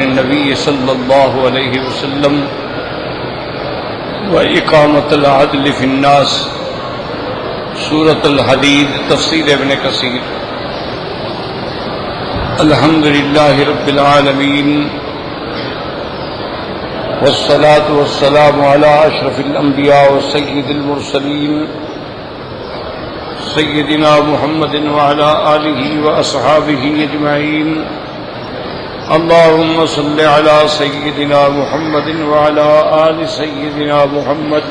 النبي صلى الله عليه وسلم وإقامة العدل في الناس سورة الحديد تفسير ابن كثير. الحمد لله رب العالمين والصلاة والسلام على أشرف الأنبياء وسيد المرسلين سيدنا محمد وعلى آله وأصحابه أجمعين. اللهم صل على سيدنا محمد وعلى آل سيدنا محمد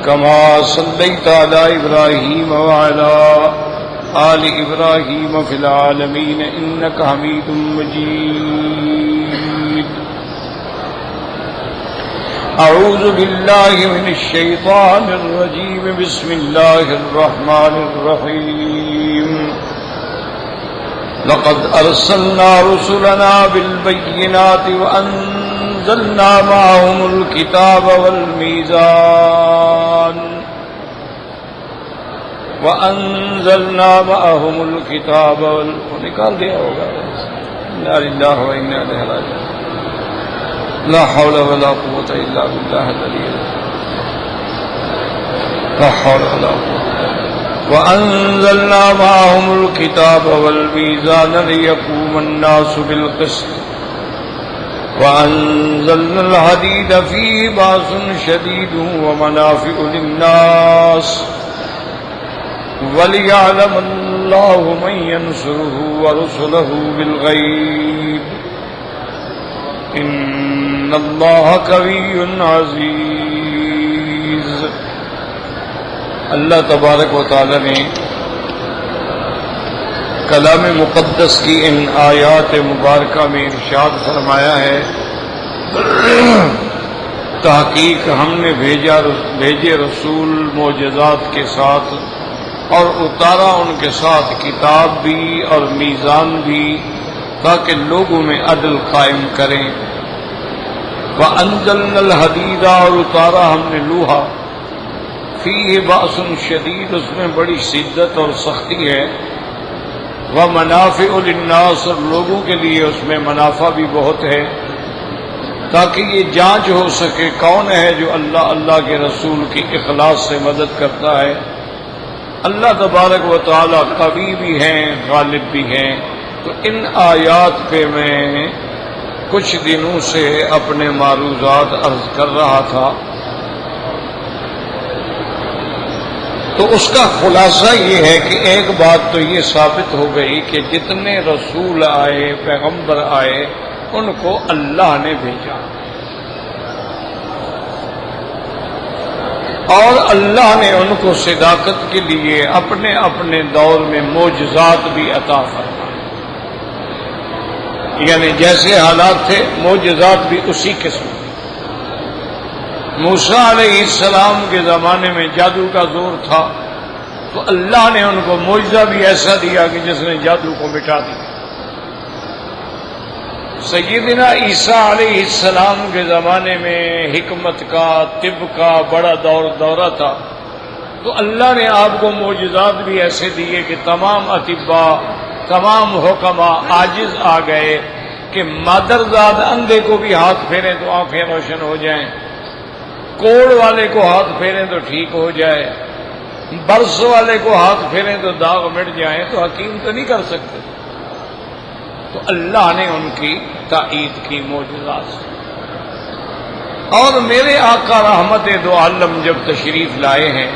كما صليت على إبراهيم وعلى آل إبراهيم في العالمين إنك حميد مجيد. أعوذ بالله من الشيطان الرجيم. بسم الله الرحمن الرحيم. لقد أرسلنا رسلنا بالبينات وأنزلنا معهم الكتاب والميزان نکال دیا ہوگا. إنا لله وإنا إليه راجعون. لا حول ولا قوة إلا بالله العلي العظيم. لا حول ولا قوة. وأنزلنا معهم الكتاب والميزان ليقوم الناس بالقسط وأنزلنا الحديد فيه بأس شديد ومنافع للناس وليعلم الله من ينصره ورسله بالغيب إن الله قوي عزيز. اللہ تبارک و تعالی نے کلام مقدس کی ان آیات مبارکہ میں ارشاد فرمایا ہے، تحقیق ہم نے بھیجے رسول معجزات کے ساتھ اور اتارا ان کے ساتھ کتاب بھی اور میزان بھی تاکہ لوگوں میں عدل قائم کریں. وَأَنزَلْنَا الْحَدِيدَ اور اتارا ہم نے لوہا، فیہ بأس شدید اس میں بڑی شدت اور سختی ہے، ومنافع للناس اور لوگوں کے لیے اس میں منافع بھی بہت ہے، تاکہ یہ جانچ ہو سکے کون ہے جو اللہ کے رسول کی اخلاص سے مدد کرتا ہے. اللہ تبارک و تعالی قوی بھی ہیں، غالب بھی ہیں. تو ان آیات پہ میں کچھ دنوں سے اپنے معروضات عرض کر رہا تھا، تو اس کا خلاصہ یہ ہے کہ ایک بات تو یہ ثابت ہو گئی کہ جتنے رسول آئے، پیغمبر آئے، ان کو اللہ نے بھیجا اور اللہ نے ان کو صداقت کے لیے اپنے اپنے دور میں معجزات بھی عطا فرمائے. یعنی جیسے حالات تھے معجزات بھی اسی قسم. موسیٰ علیہ السلام کے زمانے میں جادو کا زور تھا تو اللہ نے ان کو معجزہ بھی ایسا دیا کہ جس نے جادو کو مٹا دیا. سیدنا عیسیٰ علیہ السلام کے زمانے میں حکمت کا، طب کا بڑا دورہ تھا تو اللہ نے آپ کو معجزات بھی ایسے دیے کہ تمام اطباء، تمام حکما عاجز آ گئے کہ مادرزاد اندھے کو بھی ہاتھ پھیریں تو آنکھیں روشن ہو جائیں، کوڑ والے کو ہاتھ پھیریں تو ٹھیک ہو جائے، برس والے کو ہاتھ پھیریں تو داغ مٹ جائیں. تو حکیم تو نہیں کر سکتے. تو اللہ نے ان کی تائید کی معجزات سے. اور میرے آقا رحمت دو عالم جب تشریف لائے ہیں،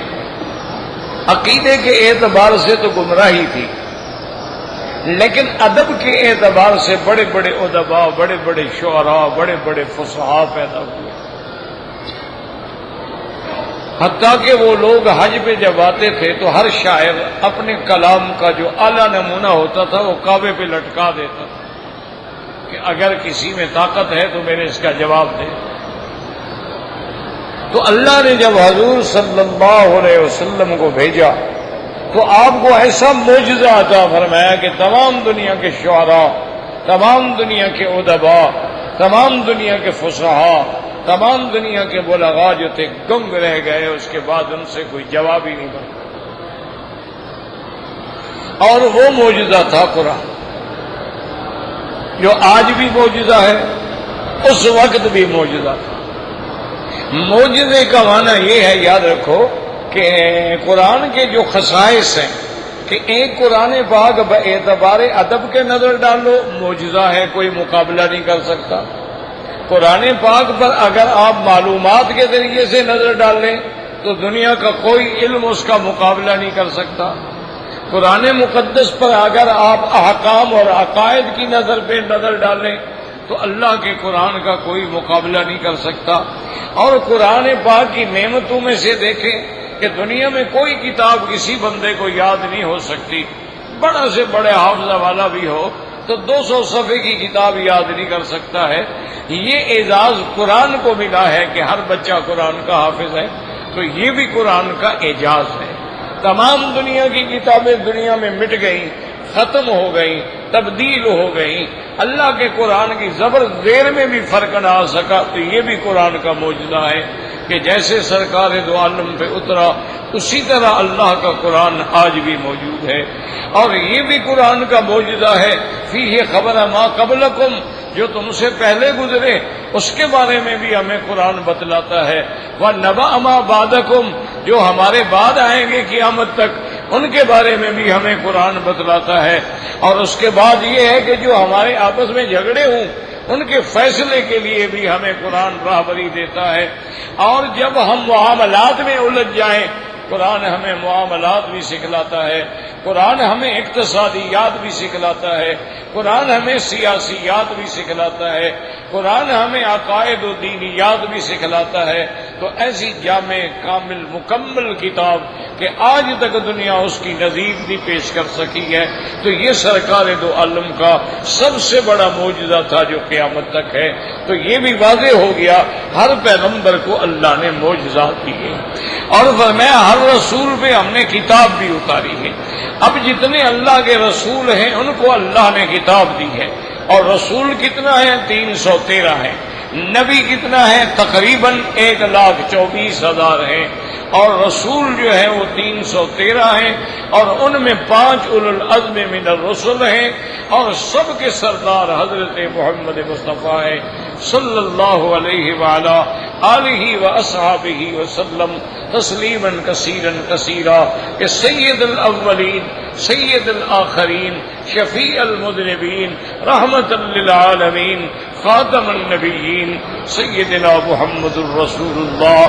عقیدے کے اعتبار سے تو گمراہی تھی، لیکن ادب کے اعتبار سے بڑے بڑے ادباء، بڑے بڑے شعراء، بڑے بڑے فصحاء پیدا ہوئے. حتیٰ کہ وہ لوگ حج پہ جب آتے تھے تو ہر شاعر اپنے کلام کا جو اعلیٰ نمونہ ہوتا تھا وہ کعبے پہ لٹکا دیتا تھا کہ اگر کسی میں طاقت ہے تو میرے اس کا جواب دے. تو اللہ نے جب حضور صلی اللہ علیہ وسلم کو بھیجا تو آپ کو ایسا معجزہ عطا فرمایا کہ تمام دنیا کے شعراء، تمام دنیا کے ادباء، تمام دنیا کے فصحاء، تمام دنیا کے بلغاء جو تھے گنگ رہ گئے. اس کے بعد ان سے کوئی جواب ہی نہیں بنا. اور وہ معجزہ تھا قرآن. جو آج بھی معجزہ ہے اس وقت بھی معجزہ تھا۔ معجزے کا معنی یہ ہے، یاد رکھو کہ قرآن کے جو خصائص ہیں کہ ایک قرآن پاک باعتبار ادب کے نظر ڈالو معجزہ ہے، کوئی مقابلہ نہیں کر سکتا۔ قرآن پاک پر اگر آپ معلومات کے ذریعے سے نظر ڈال لیں تو دنیا کا کوئی علم اس کا مقابلہ نہیں کر سکتا۔ قرآن مقدس پر اگر آپ احکام اور عقائد کی نظر پہ نظر ڈالیں تو اللہ کے قرآن کا کوئی مقابلہ نہیں کر سکتا۔ اور قرآن پاک کی نعمتوں میں سے دیکھیں کہ دنیا میں کوئی کتاب کسی بندے کو یاد نہیں ہو سکتی، بڑا سے بڑے حافظہ والا بھی ہو تو 200 صفحے کی کتاب یاد نہیں کر سکتا ہے۔ یہ اعزاز قرآن کو ملا ہے کہ ہر بچہ قرآن کا حافظ ہے، تو یہ بھی قرآن کا اعجاز ہے۔ تمام دنیا کی کتابیں دنیا میں مٹ گئیں، ختم ہو گئیں، تبدیل ہو گئیں، اللہ کے قرآن کی زبر زیر میں بھی فرق نہ آ سکا، تو یہ بھی قرآن کا معجزہ ہے کہ جیسے سرکار دو عالم پہ اترا اسی طرح اللہ کا قرآن آج بھی موجود ہے۔ اور یہ بھی قرآن کا معجزہ ہے، فیہ خبر ما قبلکم، جو تم سے پہلے گزرے اس کے بارے میں بھی ہمیں قرآن بتلاتا ہے، وَنَبَأَ مَا بَعْدَكُمْ، جو ہمارے بعد آئیں گے قیامت تک ان کے بارے میں بھی ہمیں قرآن بتلاتا ہے۔ اور اس کے بعد یہ ہے کہ جو ہمارے آپس میں جھگڑے ہوں ان کے فیصلے کے لیے بھی ہمیں قرآن راہبری دیتا ہے۔ اور جب ہم معاملات میں الجھ جائیں قرآن ہمیں معاملات بھی سکھلاتا ہے، قرآن ہمیں اقتصادیات بھی سکھلاتا ہے، قرآن ہمیں سیاسیات بھی سکھلاتا ہے، قرآن ہمیں عقائد و دینیات بھی سکھلاتا ہے۔ تو ایسی جامع کامل مکمل کتاب کہ آج تک دنیا اس کی نظیر نہیں پیش کر سکی ہے، تو یہ سرکار دو عالم کا سب سے بڑا معجزہ تھا جو قیامت تک ہے۔ تو یہ بھی واضح ہو گیا ہر پیغمبر کو اللہ نے معجزات دیے، اور فرمایا ہر رسول پہ ہم نے کتاب بھی اتاری ہے۔ اب جتنے اللہ کے رسول ہیں ان کو اللہ نے کتاب دی ہے، اور رسول کتنا ہے؟ 313 ہیں۔ نبی کتنا ہے؟ تقریباً 1,24,000 ہیں، اور رسول جو ہے وہ 313 ہیں، اور ان میں 5 اولو العزم من الرسل ہیں، اور سب کے سردار حضرت محمد مصطفیٰ ہیں صلی اللہ علیہ وعلا آلہ واصحابہ وسلم تسلیما کثیرا کثیرا، کہ سید الاولین سید الآخرین شفیع المذنبین رحمت للعالمین خاتم النبیین سیدنا محمد الرسول اللہ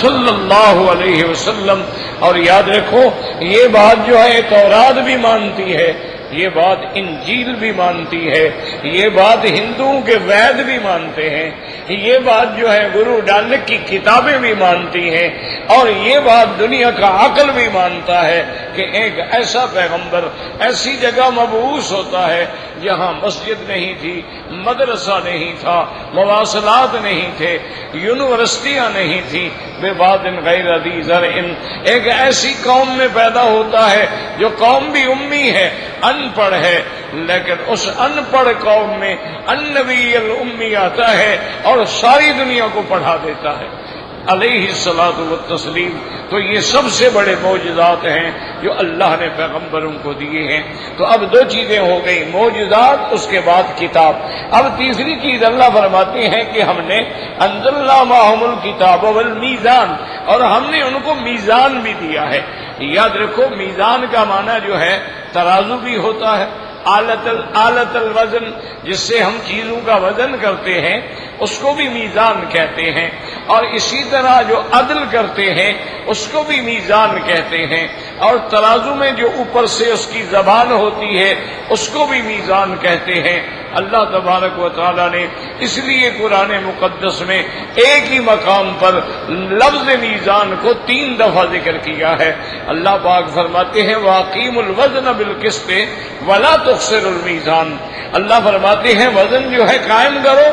صلی اللہ علیہ وسلم۔ اور یاد رکھو یہ بات جو ہے تورات بھی مانتی ہے، یہ بات انجیل بھی مانتی ہے، یہ بات ہندوؤں کے وید بھی مانتے ہیں، یہ بات جو ہے گرو نانک کی کتابیں بھی مانتی ہیں، اور یہ بات دنیا کا عقل بھی مانتا ہے کہ ایک ایسا پیغمبر ایسی جگہ مبعوث ہوتا ہے جہاں مسجد نہیں تھی، مدرسہ نہیں تھا، مواصلات نہیں تھے، یونیورسٹیاں نہیں تھی، بے باد غیر ذی زرع، ایک ایسی قوم میں پیدا ہوتا ہے جو قوم بھی امی ہے، ان پڑھ ہے، لیکن اس ان پڑھ قوم میں النبی الامی آتا ہے اور ساری دنیا کو پڑھا دیتا ہے علیہ الصلاۃ والتسلیم۔ تو یہ سب سے بڑے معجزات ہیں جو اللہ نے پیغمبروں کو دیے ہیں۔ تو اب 2 چیزیں ہو گئی، معجزات، اس کے بعد کتاب۔ اب تیسری چیز اللہ فرماتے ہیں کہ ہم نے انزلنا معہم الکتاب والمیزان، اور ہم نے ان کو میزان بھی دیا ہے۔ یاد رکھو میزان کا معنی جو ہے ترازو بھی ہوتا ہے، آلت الوزن، جس سے ہم چیزوں کا وزن کرتے ہیں اس کو بھی میزان کہتے ہیں، اور اسی طرح جو عدل کرتے ہیں اس کو بھی میزان کہتے ہیں، اور ترازو میں جو اوپر سے اس کی زبان ہوتی ہے اس کو بھی میزان کہتے ہیں۔ اللہ تبارک و تعالی نے اس لیے قرآن مقدس میں ایک ہی مقام پر لفظ میزان کو 3 دفعہ ذکر کیا ہے۔ اللہ پاک فرماتے ہیں وَأَقِيمُوا الْوَزْنَ بِالْقِسْطِ وَلَا تُخْسِرُوا الْمِيزَانَ، اللہ فرماتے ہیں وزن جو ہے قائم کرو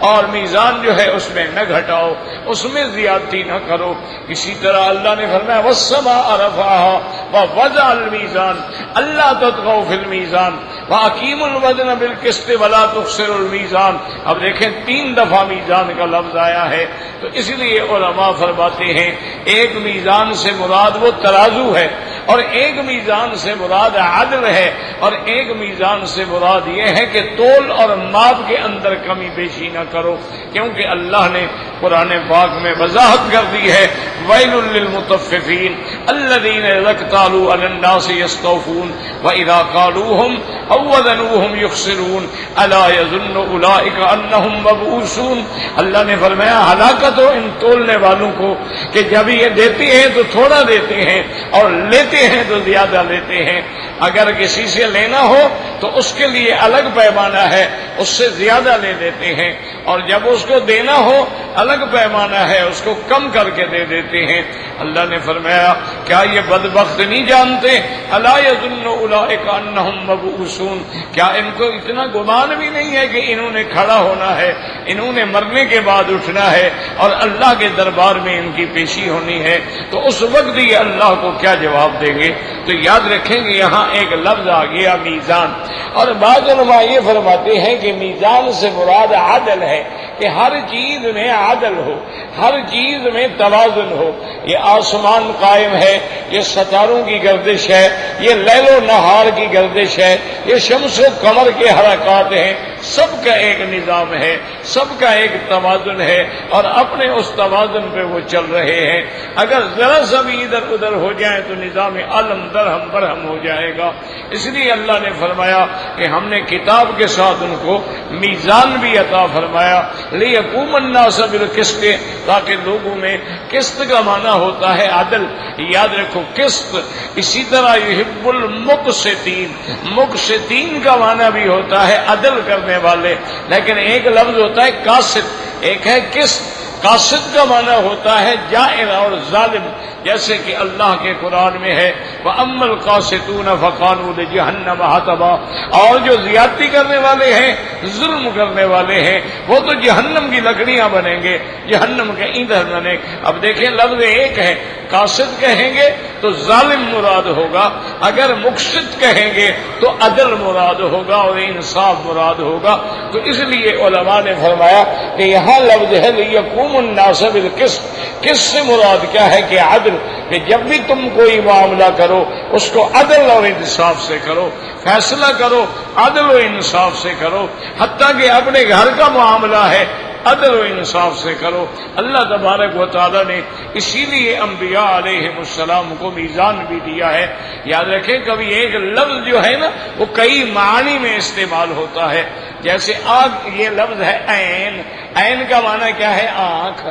اور میزان جو ہے اس میں نہ گھٹاؤ، اس میں زیادتی نہ کرو۔ اسی طرح اللہ نے فرمایا وَالسَّمَاءَ رَفَعَهَا وَوَضَعَ الْمِيزَانَ أَلَّا تَطْغَوْا فِي الْمِيزَانِ وَأَقِيمُوا الْوَزْنَ بِالْقِسْطِ وَلَا تُخْسِرُوا الْمِيزَانَ۔ اب دیکھیں 3 دفعہ میزان کا لفظ آیا ہے، تو اس لیے علماء فرماتے ہیں ایک میزان سے مراد وہ ترازو ہے، اور ایک میزان سے مراد عدل ہے، اور ایک میزان سے مراد یہ ہے کہ تول اور ماپ کے اندر کمی بیشی نہ کرو، کیونکہ اللہ نے قرآن پاک میں وضاحت کر دی ہے ویل للمطففین الذین اذا اکتالوا علی الناس یستوفون واذا قالوهم او وزنوهم یخسرون الا یظن اولئک انہم مبعوثون۔ اللہ نے فرمایا ہلاکت ہو ان تولنے والوں کو کہ جب یہ دیتے ہیں تو تھوڑا دیتے ہیں اور لیتے ہیں تو زیادہ لیتے ہیں۔ اگر کسی سے لینا ہو تو اس کے لیے الگ پیمانہ ہے، اس سے زیادہ لے دیتے ہیں، اور جب اس کو دینا ہو الگ پیمانہ ہے، اس کو کم کر کے دے دیتے ہیں۔ اللہ نے فرمایا کیا یہ بدبخت نہیں جانتے الا یظن اولئک انہم مبعوثون، کیا ان کو اتنا گمان بھی نہیں ہے کہ انہوں نے کھڑا ہونا ہے، انہوں نے مرنے کے بعد اٹھنا ہے اور اللہ کے دربار میں ان کی پیشی ہونی ہے، تو اس وقت یہ اللہ کو کیا جواب دیں گے؟ تو یاد رکھیں گے یہاں ایک لفظ آ گیا میزان، اور بعض علماء یہ فرماتے ہیں کہ میزان سے مراد عدل ہے، کہ ہر چیز میں عدل ہو، ہر چیز میں توازن ہو۔ یہ آسمان قائم ہے، یہ ستاروں کی گردش ہے، یہ لیل و نہار کی گردش ہے، یہ شمس و قمر کے حرکات ہیں، سب کا ایک نظام ہے، سب کا ایک توازن ہے، اور اپنے اس توازن پہ وہ چل رہے ہیں۔ اگر ذرا سا بھی ادھر ادھر ہو جائے تو نظام عالم درہم برہم ہو جائے گا۔ اس لیے اللہ نے فرمایا کہ ہم نے کتاب کے ساتھ ان کو میزان بھی عطا فرمایا، لِيَقُومَ النَّاسَ بِالْقِسْطِ، تاکہ لوگوں میں قسط کا معنی ہوتا ہے عدل، یاد رکھو قسط۔ اسی طرح یحب المقسطین، مقسطین کا معنی بھی ہوتا ہے عدل کرنے والے، لیکن ایک لفظ ہوتا ہے قاسط، ایک ہے قسط۔ قاسط کا معنی ہوتا ہے جائر اور ظالم، جیسے کہ اللہ کے قرآن میں ہے وَأَمَّا الْقَاسِطُونَ فَكَانُوا لِجَهَنَّمَ حَطَبًا، اور جو زیادتی کرنے والے ہیں، ظلم کرنے والے ہیں، وہ تو جہنم کی لکڑیاں بنیں گے، جہنم کے ایندھن بنے۔ اب دیکھیں لفظ ایک ہے، قاسط کہیں گے تو ظالم مراد ہوگا، اگر مقسط کہیں گے تو عدل مراد ہوگا اور انصاف مراد ہوگا۔ تو اس لیے علماء نے فرمایا کہ یہاں لفظ ہے لِيَقُومُ النَّاسَ بِالْقِسْطِ، کس سے مراد کیا ہے کہ عدل، کہ جب بھی تم کوئی معاملہ کرو اس کو عدل اور انصاف سے کرو، فیصلہ کرو عدل و انصاف سے کرو، حتیٰ کہ اپنے گھر کا معاملہ ہے عدل و انصاف سے کرو۔ اللہ تبارک و تعالیٰ نے اسی لیے انبیاء علیہ السلام کو میزان بھی دیا ہے۔ یاد رکھیں کبھی ایک لفظ جو ہے نا وہ کئی معنی میں استعمال ہوتا ہے، جیسے آنکھ، یہ لفظ ہے عین، عین کا معنی کیا ہے؟ آنکھ۔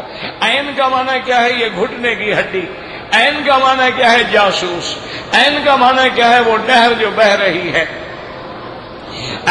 عین کا معنی کیا ہے؟ یہ گھٹنے کی ہڈی۔ عین کا معنی کیا ہے؟ جاسوس۔ عین کا معنی کیا ہے؟ وہ نہر جو بہہ رہی ہے۔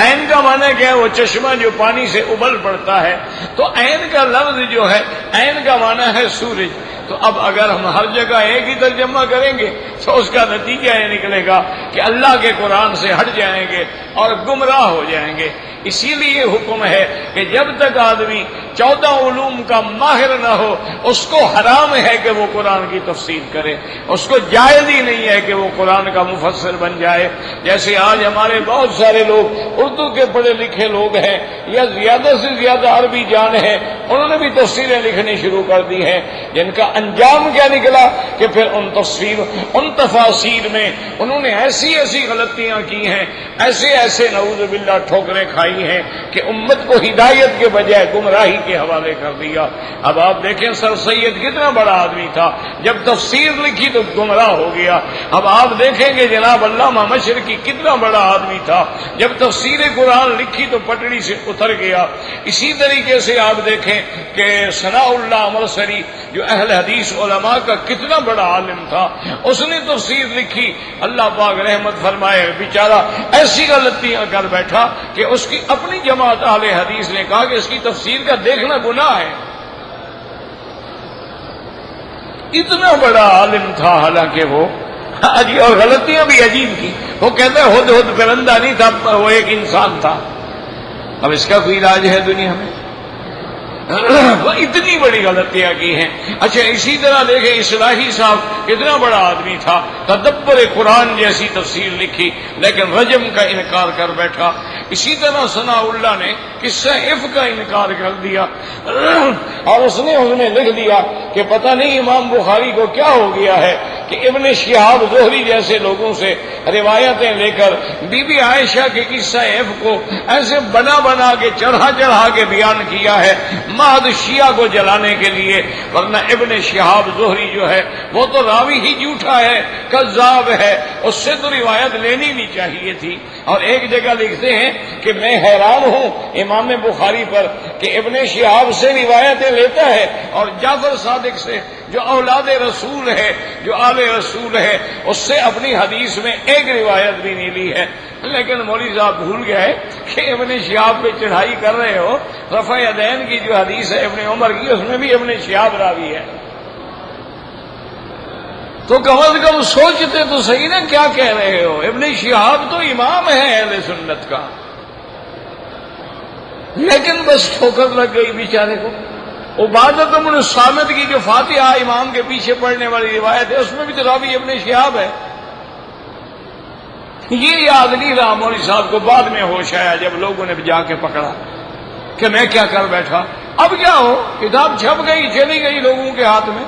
عین کا معنی کیا ہے؟ وہ چشمہ جو پانی سے ابل پڑتا ہے۔ تو عین کا لفظ جو ہے، عین کا معنی ہے سورج۔ تو اب اگر ہم ہر جگہ ایک ہی ترجمہ کریں گے تو اس کا نتیجہ یہ نکلے گا کہ اللہ کے قرآن سے ہٹ جائیں گے اور گمراہ ہو جائیں گے۔ اسی لیے حکم ہے کہ جب تک آدمی 14 علوم کا ماہر نہ ہو اس کو حرام ہے کہ وہ قرآن کی تفسیر کرے، اس کو جائز ہی نہیں ہے کہ وہ قرآن کا مفسر بن جائے۔ جیسے آج ہمارے بہت سارے لوگ اردو کے پڑھے لکھے لوگ ہیں یا زیادہ سے زیادہ عربی جان ہے، انہوں نے بھی تفسیریں لکھنی شروع کر دی ہیں، جن کا انجام کیا نکلا کہ پھر ان تفاسیر میں انہوں نے ایسی ایسی غلطیاں کی ہیں، ایسے نعوذ باللہ ٹھوکریں کھائی ہیں کہ امت کو ہدایت کے بجائے گمراہی کے حوالے کر دیا۔ اب آپ دیکھیں سر سید کتنا بڑا آدمی تھا، جب تفسیر لکھی تو گمراہ ہو گیا۔ اب آپ دیکھیں گے جناب علامہ مشرقی کتنا بڑا آدمی تھا، جب تفسیر قرآن لکھی تو پٹڑی سے اتر گیا۔ اسی طریقے سے آپ دیکھیں کہ ثناء اللہ مرسری جو اہل حدیث علماء کا کتنا بڑا عالم تھا، اس نے تفسیر لکھی، اللہ پاک رحمت فرمائے، بیچارہ ایسی غلطیاں کر بیٹھا کہ اس کی اپنی جماعت اہل حدیث نے کہا کہ اس کی تفسیر کا دیکھنا گناہ ہے۔ اتنا بڑا عالم تھا حالانکہ وہ، اور غلطیاں بھی عجیب کی۔ وہ کہتے ہیں ہد ہد پرندہ نہیں تھا، وہ ایک انسان تھا۔ اب اس کا کوئی علاج ہے دنیا میں؟ وہ اتنی بڑی غلطیاں کی ہیں۔ اچھا اسی طرح دیکھیں اصلاحی صاحب کتنا بڑا آدمی تھا، تدبر قرآن جیسی تفسیر لکھی لیکن رجم کا انکار کر بیٹھا۔ اسی طرح ثناء اللہ نے قصہ عفق کا انکار کر دیا اور اس نے لکھ دیا کہ پتہ نہیں امام بخاری کو کیا ہو گیا ہے، کہ ابن شہاب زہری جیسے لوگوں سے روایتیں لے کر بی بی عائشہ کے قصہ ایف کو ایسے بنا بنا کے چڑھا چڑھا کے بیان کیا ہے محض شیعہ کو جلانے کے لیے، ورنہ ابن شہاب زہری جو ہے وہ تو راوی ہی جھوٹا ہے، کذاب ہے، اس سے تو روایت لینی نہیں چاہیے تھی۔ اور ایک جگہ لکھتے ہیں کہ میں حیران ہوں امام بخاری پر کہ ابن شہاب سے روایتیں لیتا ہے اور جعفر صادق سے جو اولاد رسول ہے، جو آل رسول ہے، اس سے اپنی حدیث میں ایک روایت بھی نہیں لی ہے۔ لیکن مولوی صاحب بھول گئے کہ ابن شہاب پہ چڑھائی کر رہے ہو، رفع یدین کی جو حدیث ہے ابن عمر کی، اس میں بھی ابن شہاب راوی ہے، تو کم از کم سوچتے تو صحیح نا کیا کہہ رہے ہو۔ ابن شہاب تو امام ہے اہل سنت کا، لیکن بس ٹھوکر لگ گئی بیچارے کو۔ عبادۃ بن الصامت کی جو فاتحہ امام کے پیچھے پڑھنے والی روایت ہے، اس میں بھی تو راوی ابن شہاب ہے۔ یہ یاد نہیں رہا مولوی صاحب کو، بعد میں ہوش آیا جب لوگوں نے جا کے پکڑا کہ میں کیا کر بیٹھا۔ اب کیا ہو، کتاب چھپ گئی، چلی گئی لوگوں کے ہاتھ میں۔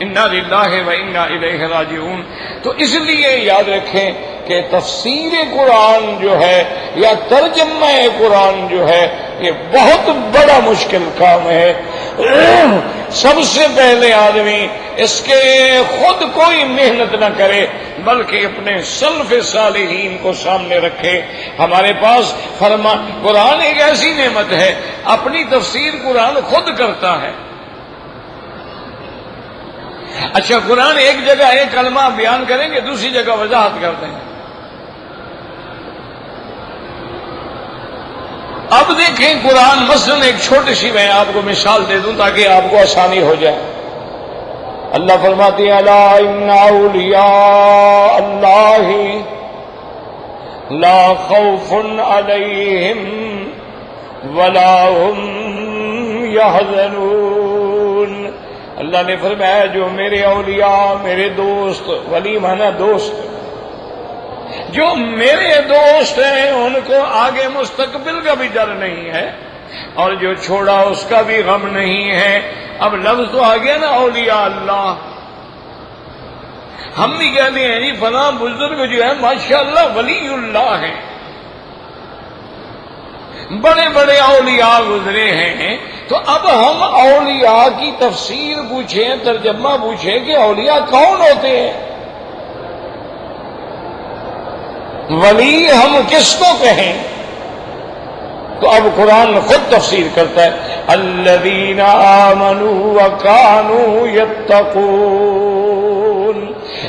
انا للہ و انا الیہ راجعون۔ تو اس لیے یاد رکھیں کہ تفسیر قرآن جو ہے یا ترجمہ قرآن جو ہے یہ بہت بڑا مشکل کام ہے۔ سب سے پہلے آدمی اس کے خود کوئی محنت نہ کرے بلکہ اپنے سلف صالحین کو سامنے رکھے۔ ہمارے پاس قرآن ایک ایسی نعمت ہے، اپنی تفسیر قرآن خود کرتا ہے۔ اچھا، قرآن ایک جگہ ایک کلمہ بیان کریں گے، دوسری جگہ وضاحت کرتے ہیں۔ اب دیکھیں قرآن مثلاً ایک چھوٹی سی میں آپ کو مثال دے دوں تاکہ آپ کو آسانی ہو جائے۔ اللہ فرماتے ہیں الا ان اولیاء اللہ لا خوف علیہم ولا هم يحزنون۔ اللہ نے فرمایا جو میرے اولیاء، میرے دوست، ولی مانا دوست، جو میرے دوست ہیں ان کو آگے مستقبل کا بھی ڈر نہیں ہے اور جو چھوڑا اس کا بھی غم نہیں ہے۔ اب لفظ تو آ گیا نا اولیاء اللہ۔ ہم بھی کہتے ہیں جی فلاں بزرگ جو ہے ماشاءاللہ ولی اللہ ہیں، بڑے بڑے اولیاء گزرے ہیں، تو اب ہم اولیاء کی تفسیر پوچھیں، ترجمہ پوچھیں کہ اولیاء کون ہوتے ہیں، ولی ہم کس کو کہیں؟ تو اب قرآن خود تفسیر کرتا ہے الذین آمنوا وکانوا یتقون،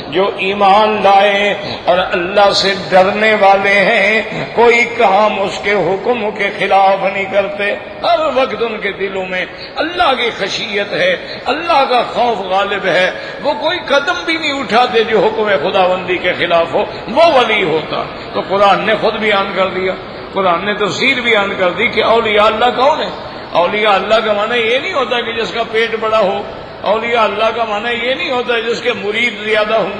جو ایمان لائے اور اللہ سے ڈرنے والے ہیں، کوئی کام اس کے حکم کے خلاف نہیں کرتے، ہر وقت ان کے دلوں میں اللہ کی خشیت ہے، اللہ کا خوف غالب ہے، وہ کوئی قدم بھی نہیں اٹھاتے جو حکم خداوندی کے خلاف ہو، وہ ولی ہوتا۔ تو قرآن نے خود بیان کر دیا، قرآن نے تفسیر بیان کر دی کہ اولیاء اللہ کون ہے۔ اولیاء اللہ کا معنی یہ نہیں ہوتا کہ جس کا پیٹ بڑا ہو، اولیاء اللہ کا معنی یہ نہیں ہوتا جس کے مرید زیادہ ہوں،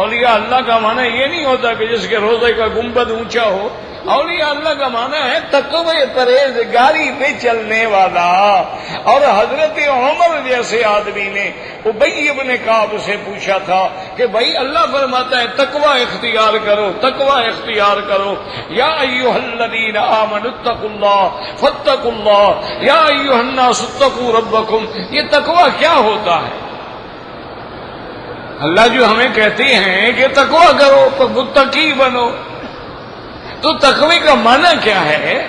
اولیاء اللہ کا معنی یہ نہیں ہوتا کہ جس کے روزے کا گنبد اونچا ہو۔ اولیاء اللہ کا معنی ہے تقوی پرہیزگاری پہ چلنے والا۔ اور حضرت عمر جیسے آدمی نے ابی ابن کعب سے پوچھا تھا کہ بھائی اللہ فرماتا ہے تقوی اختیار کرو، تقوی اختیار کرو، یا ایھا الذین آمنوا اتقوا اللہ فاتقوا اللہ یا ایھا الناس اتقوا ربکم، یہ تقوی کیا ہوتا ہے؟ اللہ جو ہمیں کہتے ہیں کہ تقوی کرو، متقی بنو، تو تقوی کا معنی کیا ہے؟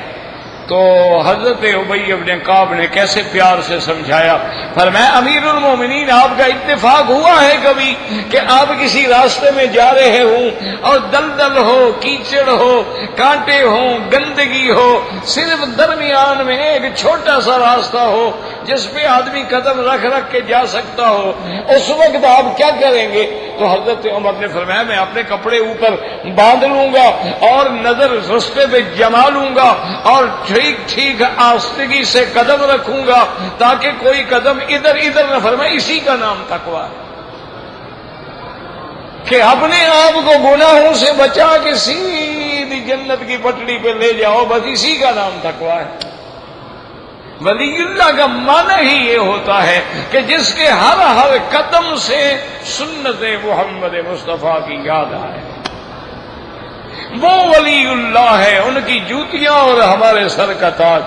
تو حضرت ابی ابن کعب نے کیسے پیار سے سمجھایا، فرمایا امیر المومنین آپ کا اتفاق ہوا ہے کبھی کہ آپ کسی راستے میں جا رہے ہوں اور دلدل ہو، کیچڑ ہو، کانٹے ہوں، گندگی ہو، صرف درمیان میں ایک چھوٹا سا راستہ ہو جس پہ آدمی قدم رکھ رکھ کے جا سکتا ہو، اس وقت آپ کیا کریں گے؟ تو حضرت عمر نے فرمایا میں اپنے کپڑے اوپر باندھ لوں گا اور نظر راستے پہ جما لوں گا اور ٹھیک ٹھیک آستگی سے قدم رکھوں گا تاکہ کوئی قدم ادھر ادھر نہ فرمائے۔ اسی کا نام تقویٰ ہے کہ اپنے آپ کو گناہوں سے بچا کے سیدھی جنت کی پٹڑی پہ لے جاؤ، بس اسی کا نام تقویٰ ہے۔ ولی اللہ کا معنی ہی یہ ہوتا ہے کہ جس کے ہر قدم سے سنت محمد مصطفیٰ کی یاد آئے، وہ ولی اللہ ہے، ان کی جوتیاں اور ہمارے سر کا تاج۔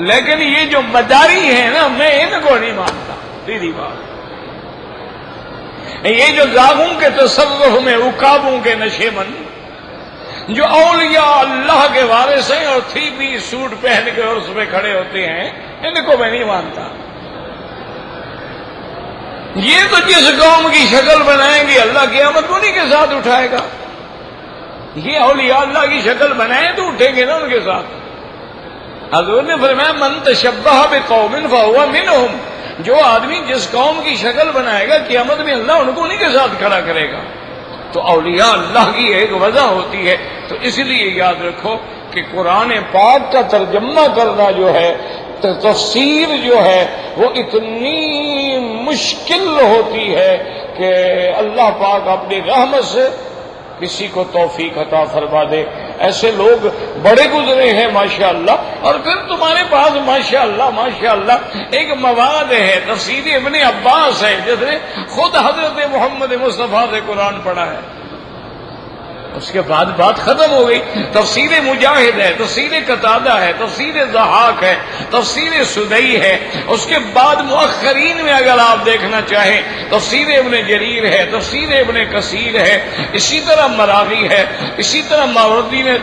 لیکن یہ جو مداری ہے نا، میں ان کو نہیں مانتا، سیدھی بات۔ یہ جو داغوں کے تصرف میں عقابوں کے نشے من، جو اولیاء اللہ کے وارث ہیں اور 3 پیس سوٹ پہن کے اور اس پہ کھڑے ہوتے ہیں، ان کو میں نہیں مانتا۔ یہ تو جس قوم کی شکل بنائیں گے اللہ قیامت انہی کے ساتھ اٹھائے گا۔ یہ اولیاء اللہ کی شکل بنائیں تو اٹھیں گے نا ان کے ساتھ۔ حضور نے فرمایا من تشبہ بقوم فہو منہم، جو آدمی جس قوم کی شکل بنائے گا قیامت میں اللہ ان کو انہی کے ساتھ کھڑا کرے گا۔ تو اولیاء اللہ کی ایک وجہ ہوتی ہے۔ تو اس لیے یاد رکھو کہ قرآن پاک کا ترجمہ کرنا جو ہے، تفسیر جو ہے، وہ اتنی مشکل ہوتی ہے کہ اللہ پاک اپنی رحمت سے کسی کو توفیق عطا فرما دے۔ ایسے لوگ بڑے گزرے ہیں ماشاءاللہ، اور پھر تمہارے پاس ماشاءاللہ ایک مواد ہے، تفسیر ابن عباس ہے، جس نے خود حضرت محمد مصطفیٰ سے قرآن پڑھا ہے۔ اس کے بعد بات ختم ہو گئی۔ تفسیر مجاہد ہے، تفسیر قتادہ ہے، تفسیر ضحاک ہے، تفسیر سدی ہے۔ اس کے بعد مؤخرین میں اگر آپ دیکھنا چاہیں تفسیر ابن جریر ہے، تفسیر ابن کثیر ہے، اسی طرح مراغی ہے، اسی طرح ماوردی نے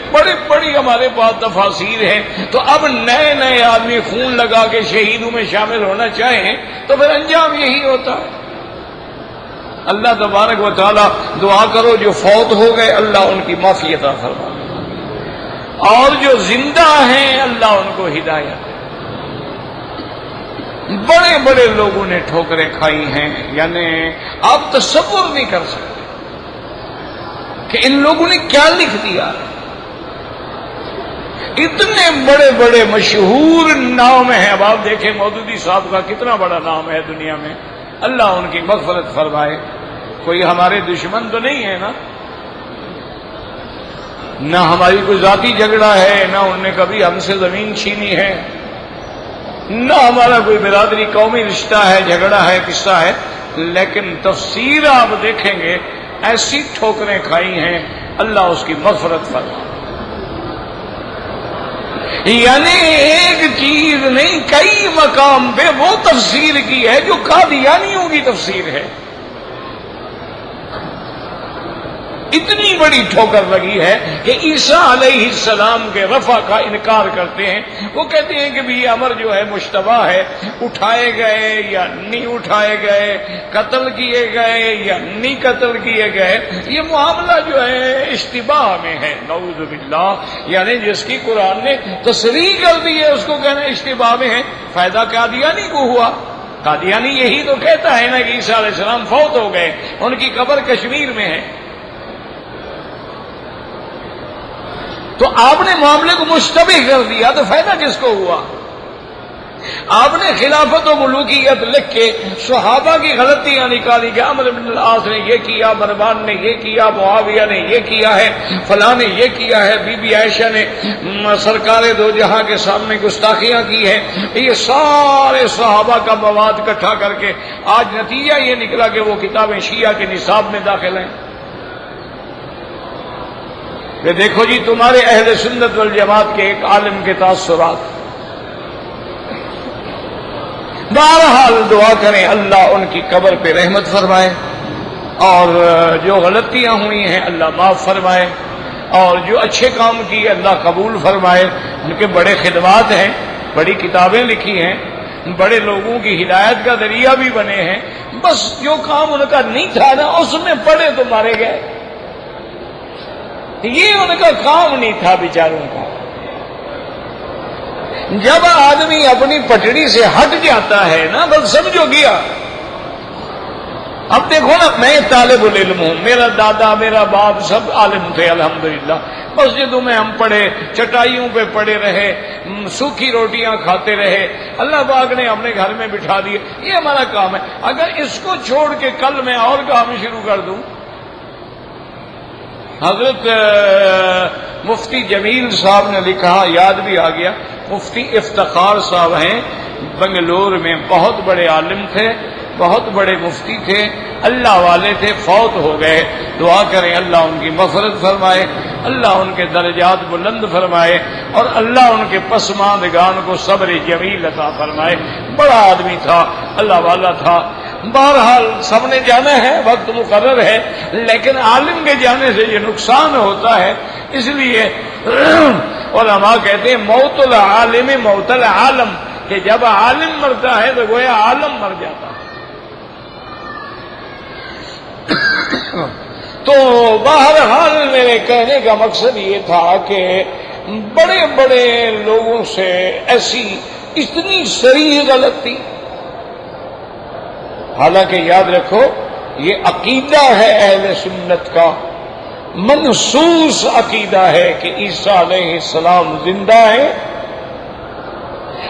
بڑی ہمارے پاس تفاسیر ہیں۔ تو اب نئے آدمی خون لگا کے شہیدوں میں شامل ہونا چاہیں تو پھر انجام یہی ہوتا ہے۔ اللہ تبارک و تعالی دعا کرو جو فوت ہو گئے اللہ ان کی معافی عطا فرما، اور جو زندہ ہیں اللہ ان کو ہدایت۔ بڑے لوگوں نے ٹھوکریں کھائی ہیں، یعنی آپ تصور نہیں کر سکتے کہ ان لوگوں نے کیا لکھ دیا۔ اتنے بڑے مشہور نام ہیں۔ اب آپ دیکھیں مودودی صاحب کا کتنا بڑا نام ہے دنیا میں، اللہ ان کی مغفرت فرمائے۔ کوئی ہمارے دشمن تو نہیں ہے نا، نہ ہماری کوئی ذاتی جھگڑا ہے، نہ انہوں نے کبھی ہم سے زمین چھینی ہے، نہ ہمارا کوئی برادری قومی رشتہ ہے، جھگڑا ہے، قصہ ہے۔ لیکن تفسیر آپ دیکھیں گے ایسی ٹھوکریں کھائی ہیں، اللہ اس کی مغفرت فرمائے۔ یعنی ایک چیز نہیں، کئی مقام پہ وہ تفسیر کی ہے جو قادیانیوں کی تفسیر ہے۔ اتنی بڑی ٹھوکر لگی ہے کہ عیسیٰ علیہ السلام کے رفع کا انکار کرتے ہیں۔ وہ کہتے ہیں کہ بھی یہ امر جو ہے مشتبہ ہے، اٹھائے گئے یا نہیں اٹھائے گئے، قتل کیے گئے یا نہیں قتل کیے گئے، یہ معاملہ جو ہے اشتباہ میں ہے، نعوذ باللہ۔ یعنی جس کی قرآن نے تصریح کر دی ہے اس کو کہنا اشتباہ میں ہے۔ فائدہ قادیانی کو ہوا؟ قادیانی یہی تو کہتا ہے نا کہ عیسیٰ علیہ السلام فوت ہو گئے، ان کی قبر کشمیر میں ہے۔ تو آپ نے معاملے کو مشتبہ کر دیا تو فائدہ کس کو ہوا؟ آپ نے خلافت و ملوکیت لکھ کے صحابہ کی غلطیاں نکالی کہ عمرو بن العاص نے یہ کیا، مروان نے یہ کیا، معاویہ نے یہ کیا ہے، فلاں نے یہ کیا ہے، بی بی عائشہ نے سرکار دو جہاں کے سامنے گستاخیاں کی ہیں۔ یہ سارے صحابہ کا مواد اکٹھا کر کے آج نتیجہ یہ نکلا کہ وہ کتابیں شیعہ کے نصاب میں داخل ہیں۔ کہ دیکھو جی تمہارے اہل سنت والجماعت کے ایک عالم کے تاثرات۔ بہرحال دعا کریں اللہ ان کی قبر پہ رحمت فرمائے، اور جو غلطیاں ہوئی ہیں اللہ معاف فرمائے، اور جو اچھے کام کیے اللہ قبول فرمائے۔ ان کے بڑے خدمات ہیں، بڑی کتابیں لکھی ہیں، بڑے لوگوں کی ہدایت کا ذریعہ بھی بنے ہیں۔ بس جو کام ان کا نہیں تھا نا اس میں پڑے تو مارے گئے، یہ ان کا کام نہیں تھا بیچاروں کا۔ جب آدمی اپنی پٹڑی سے ہٹ جاتا ہے نا بس سمجھو گیا۔ اب دیکھو نا، میں طالب العلم ہوں، میرا دادا میرا باپ سب عالم تھے الحمدللہ، مسجدوں میں ہم پڑھے، چٹائیوں پہ پڑے رہے، سوکھی روٹیاں کھاتے رہے، اللہ پاک نے اپنے گھر میں بٹھا دیے، یہ ہمارا کام ہے۔ اگر اس کو چھوڑ کے کل میں اور کام شروع کر دوں، حضرت مفتی جمیل صاحب نے لکھا، یاد بھی آ گیا، مفتی افتخار صاحب ہیں بنگلور میں، بہت بڑے عالم تھے، بہت بڑے مفتی تھے، اللہ والے تھے، فوت ہو گئے۔ دعا کریں اللہ ان کی مغفرت فرمائے، اللہ ان کے درجات بلند فرمائے، اور اللہ ان کے پسماندگان کو صبر جمیل عطا فرمائے۔ بڑا آدمی تھا، اللہ والا تھا۔ بہرحال سب نے جانا ہے، وقت مقرر ہے، لیکن عالم کے جانے سے یہ نقصان ہوتا ہے، اس لیے علماء کہتے ہیں موت العالم موت العالم، کہ جب عالم مرتا ہے تو گویا عالم مر جاتا ہے۔ تو بہرحال میرے کہنے کا مقصد یہ تھا کہ بڑے بڑے لوگوں سے ایسی اتنی صریح غلطی، حالانکہ یاد رکھو یہ عقیدہ ہے اہل سنت کا، منصوص عقیدہ ہے کہ عیسیٰ علیہ السلام زندہ ہے،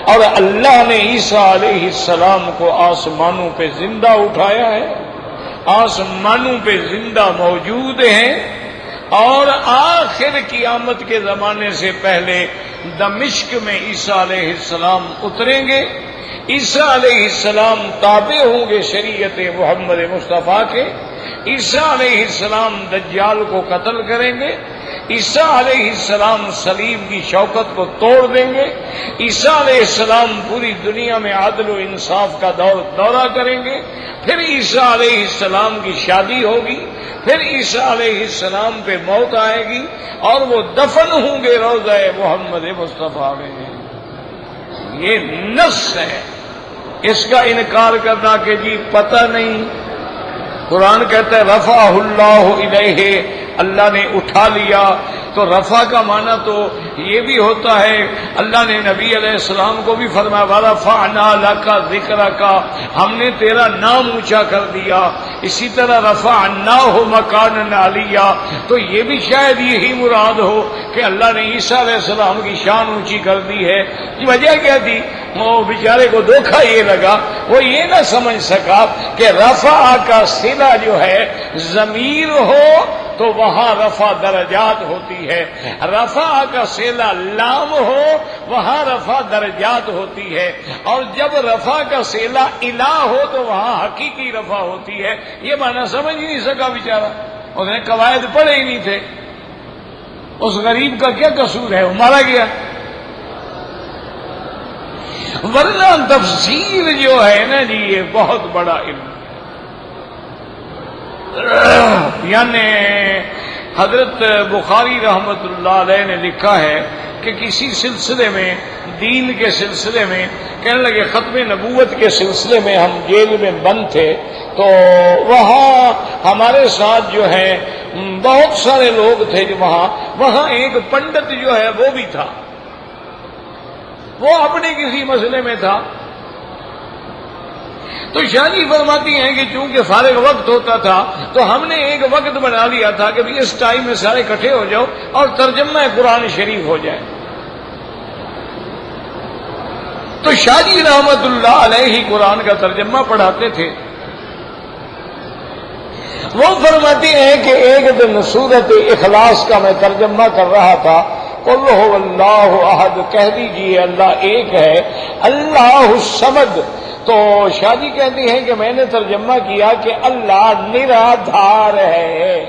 اور اللہ نے عیسیٰ علیہ السلام کو آسمانوں پہ زندہ اٹھایا ہے، آسمانوں پہ زندہ موجود ہیں، اور آخر قیامت کے زمانے سے پہلے دمشق میں عیسیٰ علیہ السلام اتریں گے، عیسیٰ علیہ السلام تابع ہوں گے شریعت محمد مصطفیٰ کے، عیسیٰ علیہ السلام دجال کو قتل کریں گے، عیسیٰ علیہ السلام صلیب کی شوکت کو توڑ دیں گے، عیسیٰ علیہ السلام پوری دنیا میں عدل و انصاف کا دورہ کریں گے، پھر عیسیٰ علیہ السلام کی شادی ہوگی، پھر عیسیٰ علیہ السلام پہ موت آئے گی، اور وہ دفن ہوں گے روضہ محمد مصطفیٰ میں۔ یہ نص ہے، اس کا انکار کرنا کہ جی پتہ نہیں، قرآن کہتا ہے رفعہ اللہ الیہ، اللہ نے اٹھا لیا، تو رفع کا معنی تو یہ بھی ہوتا ہے، اللہ نے نبی علیہ السلام کو بھی فرمایا وَرَفَعْنَا لَكَ ذِكْرَكَ، ہم نے تیرا نام اونچا کر دیا، اسی طرح رفعناہ مکانا علیہ، تو یہ بھی شاید یہی مراد ہو کہ اللہ نے عیسیٰ علیہ السلام کی شان اونچی کر دی ہے۔ وجہ کیا تھی؟ وہ بیچارے کو دھوکہ یہ لگا، وہ یہ نہ سمجھ سکا کہ رفع کا صلہ جو ہے ضمیر ہو تو وہاں رفع درجات ہوتی ہے، رفع کا صلہ لام ہو وہاں رفع درجات ہوتی ہے، اور جب رفع کا صلہ الہ ہو تو وہاں حقیقی رفع ہوتی ہے۔ یہ معنی سمجھ ہی نہیں سکا بیچارہ، اس نے قواعد پڑھے ہی نہیں تھے۔ اس غریب کا کیا قصور ہے، وہ مارا گیا۔ ورنہ تفسیر جو ہے نا جی یہ بہت بڑا علم، یعنی حضرت بخاری رحمت اللہ علیہ نے لکھا ہے کہ کسی سلسلے میں، دین کے سلسلے میں، کہنے لگے ختم نبوت کے سلسلے میں ہم جیل میں بند تھے، تو وہاں ہمارے ساتھ جو ہے بہت سارے لوگ تھے، جو وہاں ایک پنڈت جو ہے وہ بھی تھا، وہ اپنے کسی مسئلے میں تھا۔ تو شاہ جی فرماتی ہیں کہ چونکہ فارغ وقت ہوتا تھا تو ہم نے ایک وقت بنا لیا تھا کہ بھی اس ٹائم میں سارے اکٹھے ہو جاؤ اور ترجمہ قرآن شریف ہو جائے۔ تو شاہ جی رحمت اللہ علیہ ہی قرآن کا ترجمہ پڑھاتے تھے۔ وہ فرماتے ہیں کہ ایک دن سورۃ اخلاص کا میں ترجمہ کر رہا تھا، قل هو اللہ احد، کہہ دیجیے اللہ ایک ہے، اللہ الصمد۔ تو شاہ جی کہتی ہیں کہ میں نے ترجمہ کیا کہ اللہ نرادھار ہے۔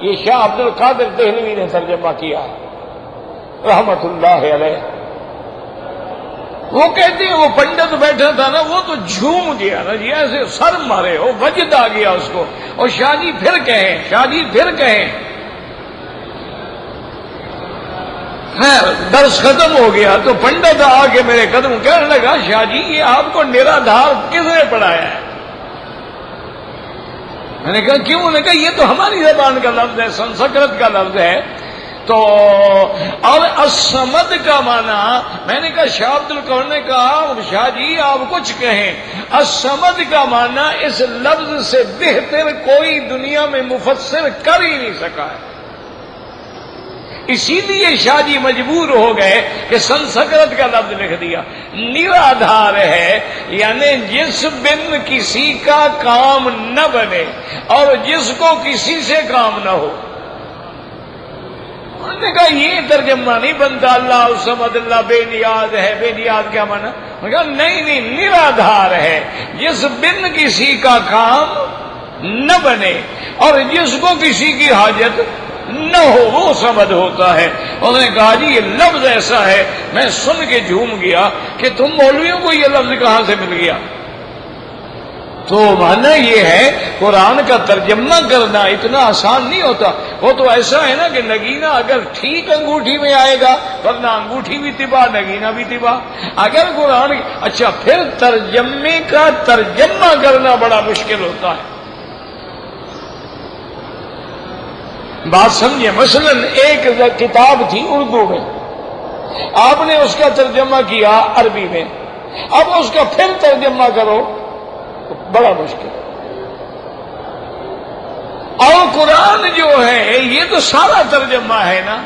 یہ شاہ عبد القادر دہلوی نے ترجمہ کیا رحمت اللہ علیہ۔ وہ کہتے ہیں وہ پنڈت بیٹھا تھا نا، وہ تو جھوم گیا نا جی، ایسے سر مارے، وہ وجد آ گیا اس کو، اور شاہ جی پھر کہیں، شاہ جی پھر کہیں۔ خیر درس ختم ہو گیا تو پنڈت آ کے میرے قدم کہنے لگا شاہ جی یہ آپ کو نرادھار کس نے پڑھایا ہے؟ میں نے کہا کیوں؟ انہوں نے کہا یہ تو ہماری زبان کا لفظ ہے، سنسکرت کا لفظ ہے۔ تو اور الصمد کا معنی، میں نے کہا شاہ عبد القادر نے کہا شاہ جی آپ کچھ کہیں، الصمد کا معنی اس لفظ سے بہتر کوئی دنیا میں مفسر کر ہی نہیں سکا ہے۔ اسی لیے شاہ جی مجبور ہو گئے کہ سنسکرت کا لفظ لکھ دیا۔ نرادھار ہے یعنی جس بن کسی کا کام نہ بنے اور جس کو کسی سے کام نہ ہو۔ انہوں نے کہا یہ ترجمہ نہیں بنتا، اللہ الصمد، اللہ بے نیاز ہے۔ بے نیاز کیا مانا؟ انہوں نے کہا نہیں، نرادھار ہے، جس بن کسی کا کام نہ بنے اور جس کو کسی کی حاجت نہ ہو وہ سمد ہوتا ہے۔ انہوں نے کہا جی یہ لفظ ایسا ہے، میں سن کے جھوم گیا کہ تم مولویوں کو یہ لفظ کہاں سے مل گیا؟ تو مانا یہ ہے قرآن کا ترجمہ کرنا اتنا آسان نہیں ہوتا۔ وہ تو ایسا ہے نا کہ نگینہ اگر ٹھیک انگوٹھی میں آئے گا ورنہ انگوٹھی بھی تباہ، نگینہ بھی تباہ۔ اگر قرآن اچھا پھر ترجمے کا ترجمہ کرنا بڑا مشکل ہوتا ہے۔ بات سمجھے، مثلا ایک کتاب تھی اردو میں، آپ نے اس کا ترجمہ کیا عربی میں، اب اس کا پھر ترجمہ کرو تو بڑا مشکل۔ اور قرآن جو ہے یہ تو سارا ترجمہ ہے نا۔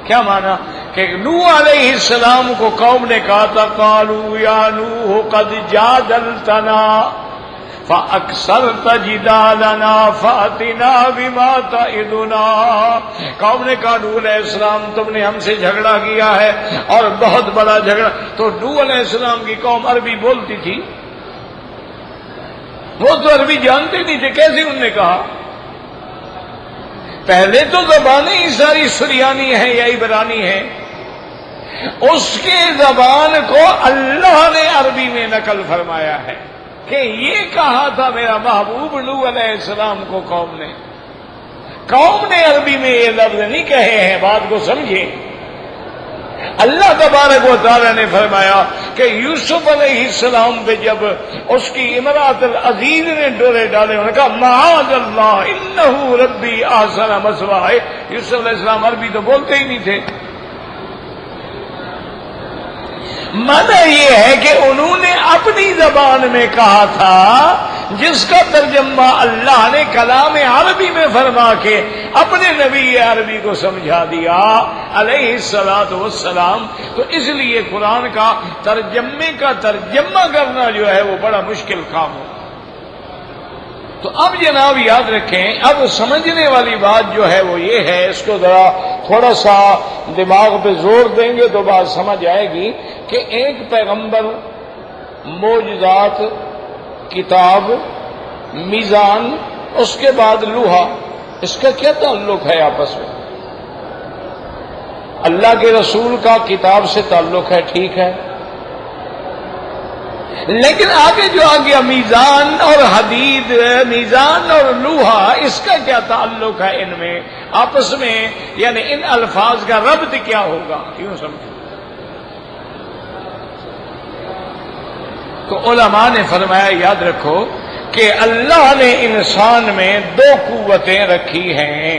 کیا مانا کہ نوح علیہ السلام کو قوم نے کہا تھا قالوا یا نوح قد جادلتنا فَأَكْثَرْتَ جِدَالَنَا فَأْتِنَا بِمَا تَعِدُنَا۔ قوم نے کہا نوح علیہ السلام تم نے ہم سے جھگڑا کیا ہے اور بہت بڑا جھگڑا۔ تو نوح علیہ السلام کی قوم عربی بولتی تھی، وہ تو عربی جانتے نہیں تھے، کیسے انہوں نے کہا؟ پہلے تو زبانیں ہی ساری سریانی ہیں یا عبرانی ہیں، اس کے زبان کو اللہ نے عربی میں نقل فرمایا ہے کہ یہ کہا تھا میرا محبوب نوح علیہ السلام کو قوم نے عربی میں یہ لفظ نہیں کہے ہیں۔ بات کو سمجھے، اللہ تبارک و تعالی نے فرمایا کہ یوسف علیہ السلام پہ جب اس کی امرأت العزیز نے ڈورے ڈالے، انہوں نے کہا معاذ اللہ انہ ربی احسن مثوائے۔ یوسف علیہ السلام عربی تو بولتے ہی نہیں تھے۔ معنی یہ ہے کہ انہوں نے اپنی زبان میں کہا تھا جس کا ترجمہ اللہ نے کلام عربی میں فرما کے اپنے نبی عربی کو سمجھا دیا علیہ الصلاۃ والسلام۔ تو اس لیے قرآن کا ترجمے کا ترجمہ کرنا جو ہے وہ بڑا مشکل کام ہو۔ تو اب جناب یاد رکھیں، اب سمجھنے والی بات جو ہے وہ یہ ہے، اس کو ذرا تھوڑا سا دماغ پہ زور دیں گے تو بات سمجھ آئے گی کہ ایک پیغمبر، معجزات، کتاب، میزان، اس کے بعد لوہا، اس کا کیا تعلق ہے آپس میں؟ اللہ کے رسول کا کتاب سے تعلق ہے، ٹھیک ہے، لیکن آگے جو آ گیا میزان اور حدید، میزان اور لوہا، اس کا کیا تعلق ہے ان میں آپس میں؟ یعنی ان الفاظ کا ربط کیا ہوگا؟ کیوں سمجھو؟ تو علماء نے فرمایا یاد رکھو کہ اللہ نے انسان میں دو قوتیں رکھی ہیں۔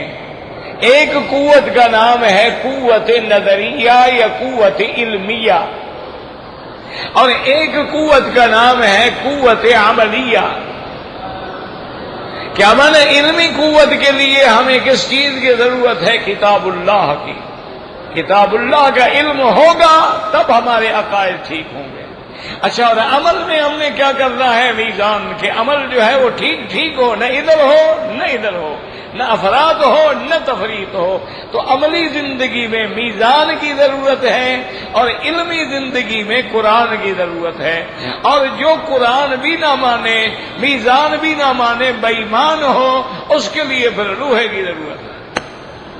ایک قوت کا نام ہے قوت نظریہ یا قوت علمیہ، اور ایک قوت کا نام ہے قوت عملیہ۔ کیا معنی؟ علمی قوت کے لیے ہمیں کس چیز کی ضرورت ہے؟ کتاب اللہ کی۔ کتاب اللہ کا علم ہوگا تب ہمارے عقائد ٹھیک ہوں گے۔ اچھا، اور عمل میں ہم نے کیا کرنا ہے؟ میزان کے عمل جو ہے وہ ٹھیک ہو، نہ ادھر ہو نہ ادھر ہو، نہ افراد ہو نہ تفریط ہو۔ تو عملی زندگی میں میزان کی ضرورت ہے اور علمی زندگی میں قرآن کی ضرورت ہے۔ اور جو قرآن بھی نہ مانے، میزان بھی نہ مانے، بے ایمان ہو، اس کے لیے پھر لوہے کی ضرورت ہے،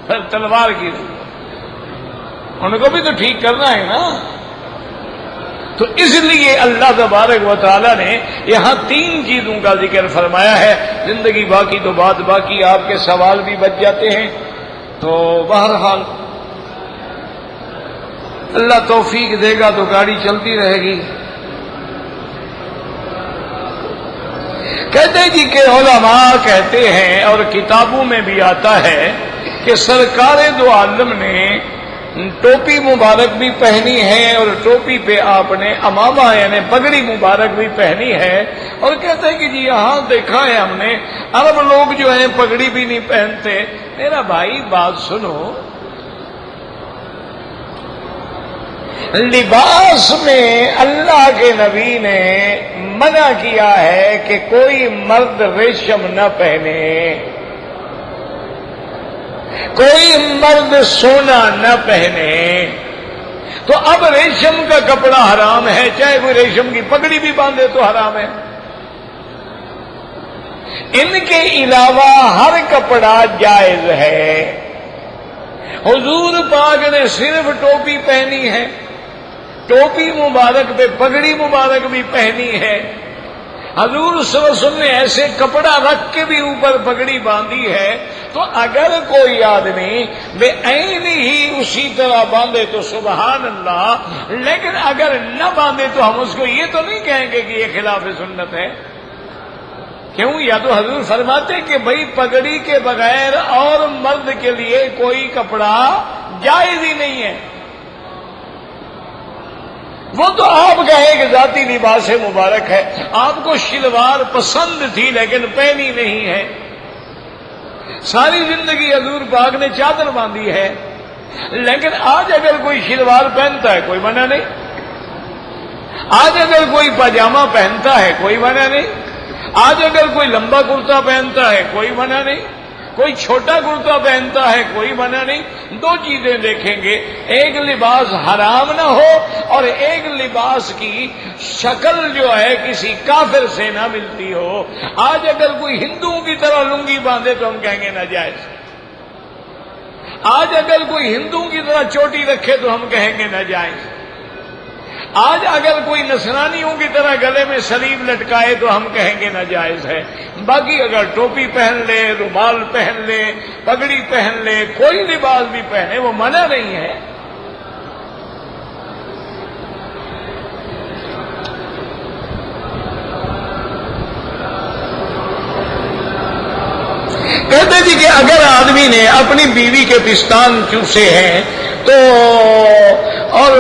پھر تلوار کی ضرورت ہے۔ ان کو بھی تو ٹھیک کرنا ہے نا۔ تو اس لیے اللہ تبارک و تعالی نے یہاں تین چیزوں کا ذکر فرمایا ہے۔ زندگی باقی تو بات باقی، آپ کے سوال بھی بچ جاتے ہیں۔ تو بہرحال اللہ توفیق دے گا تو گاڑی چلتی رہے گی۔ کہتے جی کہ علماء کہتے ہیں اور کتابوں میں بھی آتا ہے کہ سرکار دو عالم نے ٹوپی مبارک بھی پہنی ہے اور ٹوپی پہ آپ نے امامہ یعنی پگڑی مبارک بھی پہنی ہے، اور کہتے ہیں کہ جی یہاں دیکھا ہے ہم نے عرب لوگ جو ہیں پگڑی بھی نہیں پہنتے۔ میرا بھائی بات سنو، لباس میں اللہ کے نبی نے منع کیا ہے کہ کوئی مرد ریشم نہ پہنے۔ کوئی مرد سونا نہ پہنے تو اب ریشم کا کپڑا حرام ہے، چاہے کوئی ریشم کی پگڑی بھی باندھے تو حرام ہے۔ ان کے علاوہ ہر کپڑا جائز ہے۔ حضور پاک نے صرف ٹوپی پہنی ہے، ٹوپی مبارک پہ پگڑی مبارک بھی پہنی ہے۔ حضور صلی اللہ علیہ وسلم نے ایسے کپڑا رکھ کے بھی اوپر پگڑی باندھی ہے، تو اگر کوئی آدمی بے عین ہی اسی طرح باندھے تو سبحان اللہ، لیکن اگر نہ باندھے تو ہم اس کو یہ تو نہیں کہیں گے کہ یہ خلاف سنت ہے۔ کیوں؟ یا تو حضور فرماتے کہ بھئی پگڑی کے بغیر اور مرد کے لیے کوئی کپڑا جائز ہی نہیں ہے۔ وہ تو آپ کا ایک ذاتی لباس مبارک ہے، آپ کو شلوار پسند تھی لیکن پہنی نہیں ہے۔ ساری زندگی حضور پاک نے چادر باندھی ہے، لیکن آج اگر کوئی شلوار پہنتا ہے کوئی منع نہیں، آج اگر کوئی پاجامہ پہنتا ہے کوئی منع نہیں، آج اگر کوئی لمبا کرتا پہنتا ہے کوئی منع نہیں، کوئی چھوٹا کرتا پہنتا ہے کوئی منع نہیں۔ دو چیزیں دیکھیں گے، ایک لباس حرام نہ ہو اور ایک لباس کی شکل جو ہے کسی کافر سے نہ ملتی ہو۔ آج اگر کوئی ہندوؤں کی طرح لنگی باندھے تو ہم کہیں گے ناجائز، آج اگر کوئی ہندوؤں کی طرح چوٹی رکھے تو ہم کہیں گے ناجائز، آج اگر کوئی نصرانیوں کی طرح گلے میں صلیب لٹکائے تو ہم کہیں گے ناجائز ہے۔ باقی اگر ٹوپی پہن لے، رومال پہن لے، پگڑی پہن لے، کوئی لباس بھی پہنے وہ منع نہیں ہے۔ کہتے جی کہ اگر آدمی نے اپنی بیوی کے پستان چوسے ہیں تو اور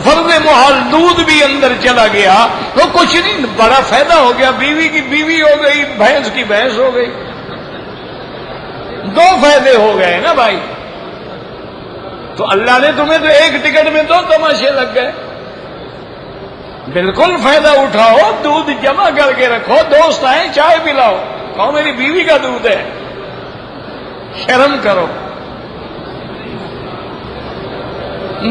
فرض محال دودھ بھی اندر چلا گیا تو کچھ نہیں، بڑا فائدہ ہو گیا، بیوی کی بیوی ہو گئی، بھینس کی بھینس ہو گئی، دو فائدے ہو گئے نا بھائی۔ تو اللہ نے تمہیں تو ایک ٹکٹ میں دو تماشے لگ گئے۔ بالکل فائدہ اٹھاؤ، دودھ جمع کر کے رکھو، دوست آئے چائے پلاؤ، کہو میری بیوی کا دودھ ہے، شرم کرو۔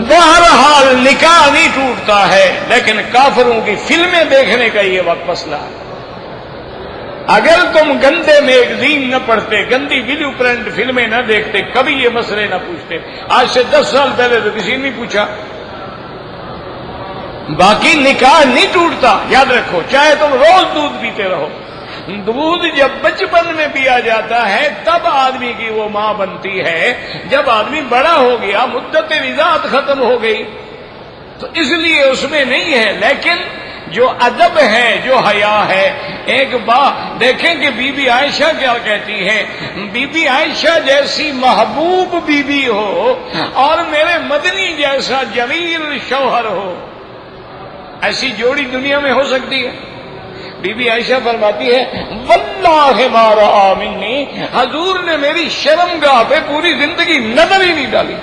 بہرحال نکاح نہیں ٹوٹتا ہے، لیکن کافروں کی فلمیں دیکھنے کا یہ وقت مسئلہ ہے۔ اگر تم گندے میگزین نہ پڑھتے، گندی ویڈیو پرنٹ فلمیں نہ دیکھتے، کبھی یہ مسئلے نہ پوچھتے۔ آج سے 10 سال پہلے تو کسی نے نہیں پوچھا۔ باقی نکاح نہیں ٹوٹتا، یاد رکھو، چاہے تم روز دودھ پیتے رہو۔ دودھ جب بچپن میں پیا جاتا ہے تب آدمی کی وہ ماں بنتی ہے، جب آدمی بڑا ہو گیا مدت رضاعت ختم ہو گئی تو اس لیے اس میں نہیں ہے۔ لیکن جو ادب ہے، جو حیا ہے، ایک بات دیکھیں کہ بی بی عائشہ کیا کہتی ہے، بی بی عائشہ جیسی محبوب بی بی ہو اور میرے مدنی جیسا جمیل شوہر ہو، ایسی جوڑی دنیا میں ہو سکتی ہے؟ بی بی عائشہ فرماتی ہے واللہ ما رأى منی، حضور نے میری شرمگاہ پہ پوری زندگی نظر ہی نہیں ڈالی۔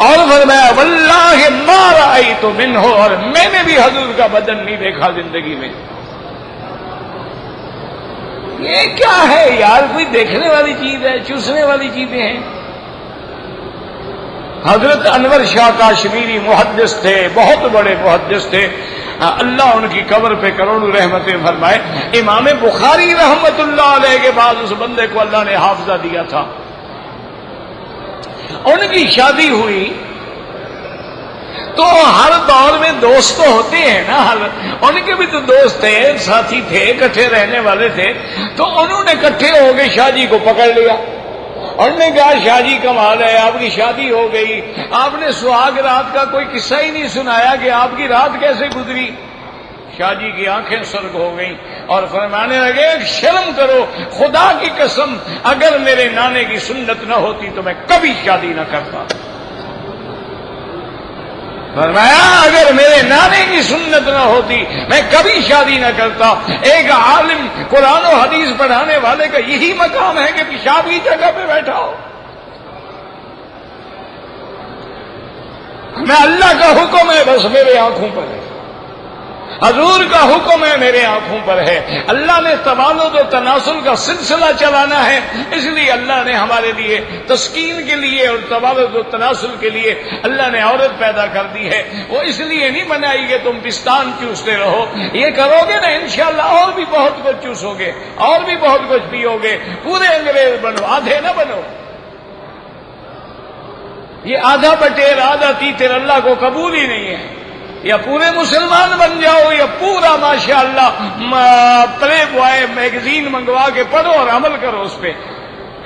اور فرمایا واللہ ما رأیت منہ، اور میں نے بھی حضور کا بدن نہیں دیکھا زندگی میں۔ یہ کیا ہے یار، کوئی دیکھنے والی چیز ہے؟ چوسنے والی چیزیں ہیں۔ حضرت انور شاہ کاشمیری محدث تھے، بہت بڑے محدث تھے، اللہ ان کی قبر پہ کروڑوں رحمتیں فرمائے۔ امام بخاری رحمت اللہ علیہ کے بعد اس بندے کو اللہ نے حافظہ دیا تھا۔ ان کی شادی ہوئی تو ہر دور میں دوست تو ہوتے ہیں نا، ان کے بھی تو دوست تھے، ساتھی تھے، اکٹھے رہنے والے تھے، تو انہوں نے اکٹھے ہو کے شاہ جی کو پکڑ لیا۔ انہوں نے کہا شاہ جی کمال ہے، آپ کی شادی ہو گئی، آپ نے سہاگ رات کا کوئی قصہ ہی نہیں سنایا کہ آپ کی رات کیسے گزری۔ شاہ جی کی آنکھیں سرخ ہو گئیں اور فرمانے لگے شرم کرو، خدا کی قسم اگر میرے نانے کی سنت نہ ہوتی تو میں کبھی شادی نہ کرتا۔ فرمایا اگر میرے نانے کی سنت نہ ہوتی میں کبھی شادی نہ کرتا۔ ایک عالم قرآن و حدیث پڑھانے والے کا یہی مقام ہے کہ پیشاب کی جگہ پہ بیٹھا ہو۔ میں اللہ کا حکم ہے بس میرے آنکھوں پر ہے، حضور کا حکم ہے میرے آنکھوں پر ہے. اللہ نے تبادل و تناسل کا سلسلہ چلانا ہے، اس لیے اللہ نے ہمارے لیے تسکین کے لیے اور تبادل و تناسل کے لیے اللہ نے عورت پیدا کر دی ہے. وہ اس لیے نہیں بنائی کہ تم پستان چوستے رہو. یہ کرو گے نا انشاءاللہ اور بھی بہت کچھ چوسو گے، اور بھی بہت کچھ پیو گے. پورے انگریز بنو، آدھے نہ بنو. یہ آدھا بٹیر آدھا تیتر اللہ کو قبول ہی نہیں ہے. یا پورے مسلمان بن جاؤ یا پورا ماشاءاللہ پلے بوائے میگزین منگوا کے پڑھو اور عمل کرو اس پہ،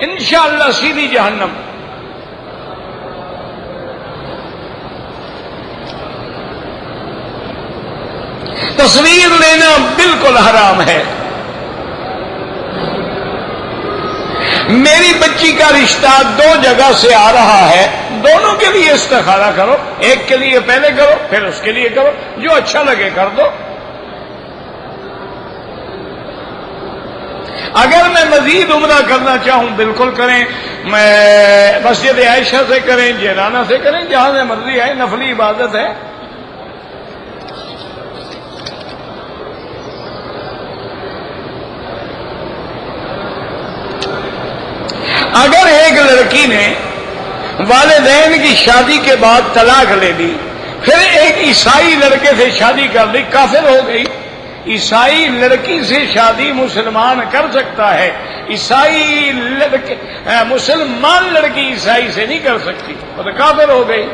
انشاءاللہ سیدھی جہنم. تصویر لینا بالکل حرام ہے. میری بچی کا رشتہ 2 جگہ سے آ رہا ہے، دونوں کے لیے استخارہ کرو. ایک کے لیے پہلے کرو پھر اس کے لیے کرو، جو اچھا لگے کر دو. اگر میں مزید عمرہ کرنا چاہوں بالکل کریں، میں مسجد عائشہ سے کریں، جیرانہ سے کریں، جہاں سے مرضی ہے، نفلی عبادت ہے. اگر ایک لڑکی نے والدین کی شادی کے بعد طلاق لے لی، پھر ایک عیسائی لڑکے سے شادی کر لی، کافر ہو گئی. عیسائی لڑکی سے شادی مسلمان کر سکتا ہے، عیسائی لڑکے مسلمان لڑکی عیسائی سے نہیں کر سکتی، وہ تو کافر ہو گئی.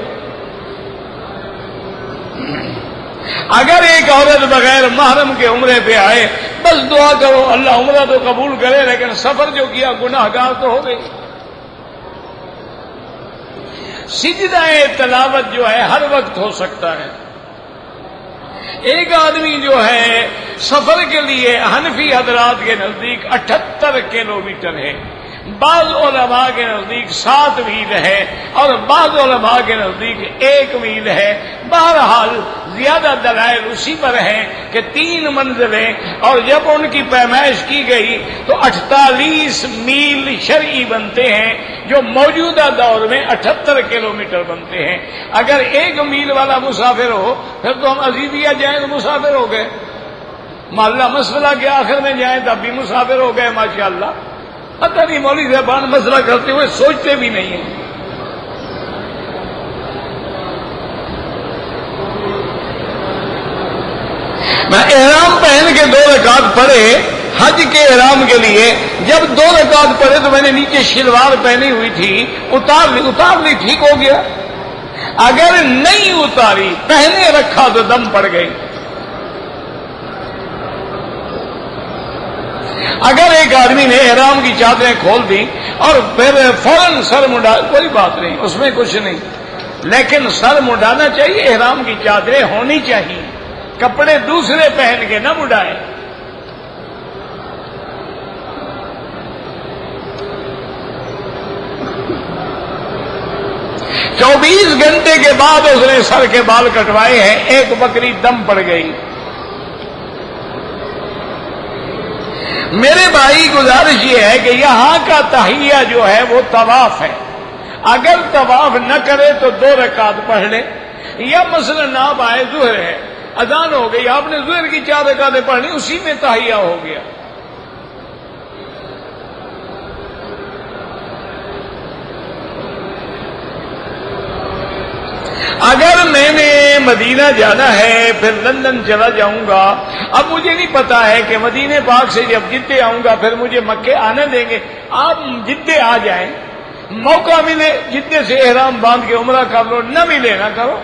اگر ایک عورت بغیر محرم کے عمرے پہ آئے، بس دعا کرو اللہ عمرہ تو قبول کرے، لیکن سفر جو کیا گناہ گار تو ہو گئی. سجدہ تلاوت جو ہے ہر وقت ہو سکتا ہے. ایک آدمی جو ہے سفر کے لیے حنفی حضرات کے نزدیک 78 کلومیٹر ہے، بعض علماء کے نزدیک 7 میل ہے اور بعض علماء کے نزدیک 1 میل ہے. بہرحال زیادہ دلائل اسی پر ہیں کہ 3 منزلیں، اور جب ان کی پیمائش کی گئی تو 48 میل شرعی بنتے ہیں، جو موجودہ دور میں 78 کلومیٹر بنتے ہیں. اگر 1 میل والا مسافر ہو پھر تو ہم عزیزیہ جائیں تو مسافر ہو گئے، محلہ مسئلہ کے آخر میں جائیں تب بھی مسافر ہو گئے. ماشاءاللہ پتہ نہیں مولوی صاحبان مسئلہ کرتے ہوئے سوچتے بھی نہیں ہیں. میں احرام پہن کے 2 رکعت پڑھے حج کے احرام کے لیے، جب 2 رکعت پڑھے تو میں نے نیچے شلوار پہنی ہوئی تھی، اتار لی ٹھیک ہو گیا. اگر نہیں اتاری پہنے رکھا تو دم پڑ گئی. اگر ایک آدمی نے احرام کی چادریں کھول دی اور پھر فوراً سر منڈا، کوئی بات نہیں، اس میں کچھ نہیں، لیکن سر منڈانا چاہیے. احرام کی چادریں ہونی چاہیے، کپڑے دوسرے پہن کے نہ منڈائیں. چوبیس گھنٹے کے بعد اس نے سر کے بال کٹوائے ہیں، ایک بکری دم پڑ گئی. میرے بھائی گزارش یہ ہے کہ یہاں کا تحیہ جو ہے وہ طواف ہے. اگر طواف نہ کرے تو 2 رکعت پڑھ لے، یا مثلا آپ آئے ظہر ہے، اذان ہو گئی، آپ نے ظہر کی 4 رکعتیں پڑھ لی، اسی میں تحیہ ہو گیا. اگر میں نے مدینہ جانا ہے پھر لندن چلا جاؤں گا، اب مجھے نہیں پتا ہے کہ مدینہ پاک سے جب جدے آؤں گا پھر مجھے مکے آنے دیں گے. آپ جدے آ جائیں، موقع ملے جدے سے احرام باندھ کے عمرہ کر لو، نہ ملے نہ کرو.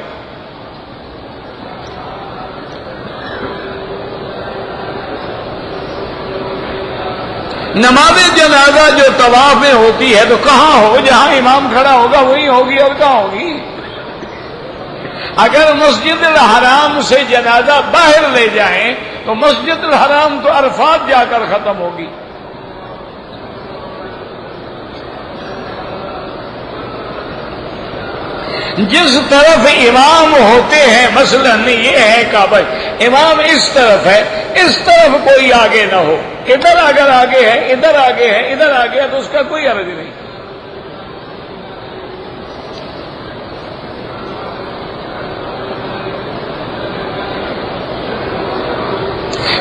نماز جنازہ جو طواف میں ہوتی ہے تو کہاں ہو؟ جہاں امام کھڑا ہوگا وہی ہوگی، اور کہاں ہوگی؟ اگر مسجد الحرام سے جنازہ باہر لے جائیں تو مسجد الحرام تو عرفات جا کر ختم ہوگی. جس طرف امام ہوتے ہیں، مثلا یہ ہے کعبہ، امام اس طرف ہے، اس طرف کوئی آگے نہ ہو. ادھر اگر آگے ہے، ادھر آگے ہے، ادھر آگے ہے تو اس کا کوئی حرج نہیں.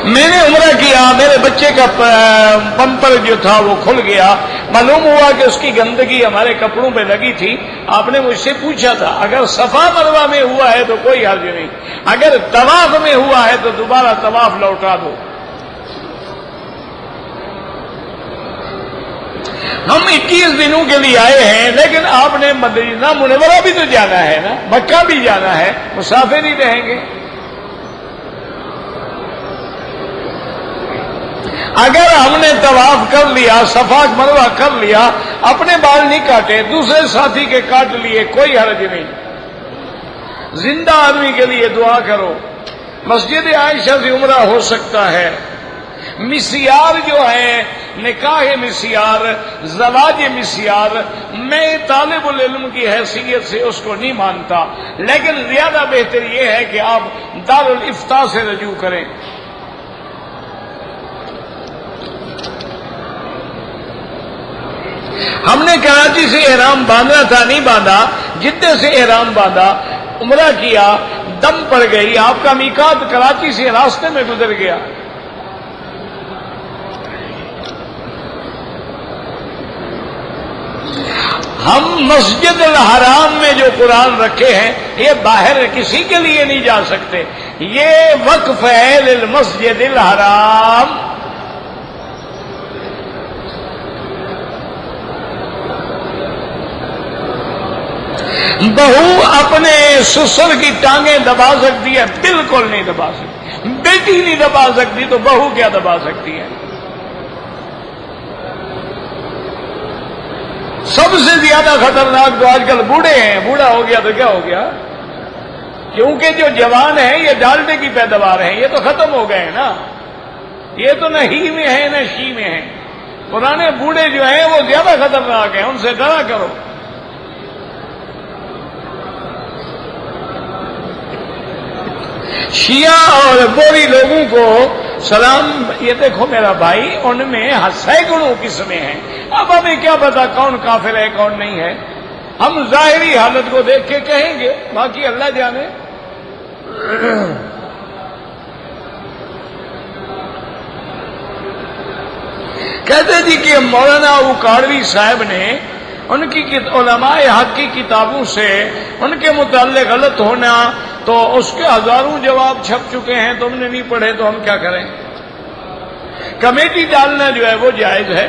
میں نے عمرہ کیا، میرے بچے کا پمپر جو تھا وہ کھل گیا، معلوم ہوا کہ اس کی گندگی ہمارے کپڑوں پہ لگی تھی۔ آپ نے مجھ سے پوچھا تھا اگر صفا مروہ میں ہوا ہے تو کوئی حرج نہیں، اگر طواف میں ہوا ہے تو دوبارہ طواف لوٹا دو۔ ہم 21 دنوں کے لیے آئے ہیں، لیکن آپ نے مدینہ منورہ بھی تو جانا ہے نا، مکہ بھی جانا ہے، مسافر ہی رہیں گے۔ اگر ہم نے طواف کر لیا، صفا مروہ کر لیا، اپنے بال نہیں کاٹے، دوسرے ساتھی کے کاٹ لیے، کوئی حرج نہیں۔ زندہ آدمی کے لیے دعا کرو۔ مسجد عائشہ سے عمرہ ہو سکتا ہے۔ مسیار جو ہے، نکاح مسیار، زواج مسیار، میں طالب العلم کی حیثیت سے اس کو نہیں مانتا، لیکن زیادہ بہتر یہ ہے کہ آپ دارالافتاء سے رجوع کریں۔ ہم نے کراچی سے احرام باندھا تھا، نہیں باندھا، جدہ سے احرام باندھا، عمرہ کیا، دم پڑ گئی، آپ کا میقات کراچی سے راستے میں گزر گیا۔ ہم مسجد الحرام میں جو قرآن رکھے ہیں یہ باہر کسی کے لیے نہیں جا سکتے، یہ وقف ہے للمسجد الحرام۔ بہو اپنے سسر کی ٹانگیں دبا سکتی ہے؟ بالکل نہیں دبا سکتی۔ بیٹی نہیں دبا سکتی تو بہو کیا دبا سکتی ہے؟ سب سے زیادہ خطرناک تو آج کل بوڑھے ہیں، بوڑھا ہو گیا تو کیا ہو گیا، کیونکہ جو جوان ہیں یہ ڈالٹے کی پیداوار ہیں، یہ تو ختم ہو گئے ہیں نا، یہ تو نہ ہی میں ہیں نہ شی میں ہیں۔ پرانے بوڑھے جو ہیں وہ زیادہ خطرناک ہیں، ان سے ڈرا کرو۔ شیعہ اور بوڑھی لوگوں کو سلام، یہ دیکھو میرا بھائی، ان میں سینکڑوں قسمیں ہیں، اب ہمیں کیا پتا کون کافر ہے کون نہیں ہے، ہم ظاہری حالت کو دیکھ کے کہیں گے، باقی اللہ جانے۔ کہتے جی کہ مولانا اوکاڑوی صاحب نے ان کی علماء حق کی کتابوں سے ان کے متعلق غلط ہونا، تو اس کے ہزاروں جواب چھپ چکے ہیں، تم نے نہیں پڑھے تو ہم کیا کریں؟ کمیٹی ڈالنا جو ہے وہ جائز ہے۔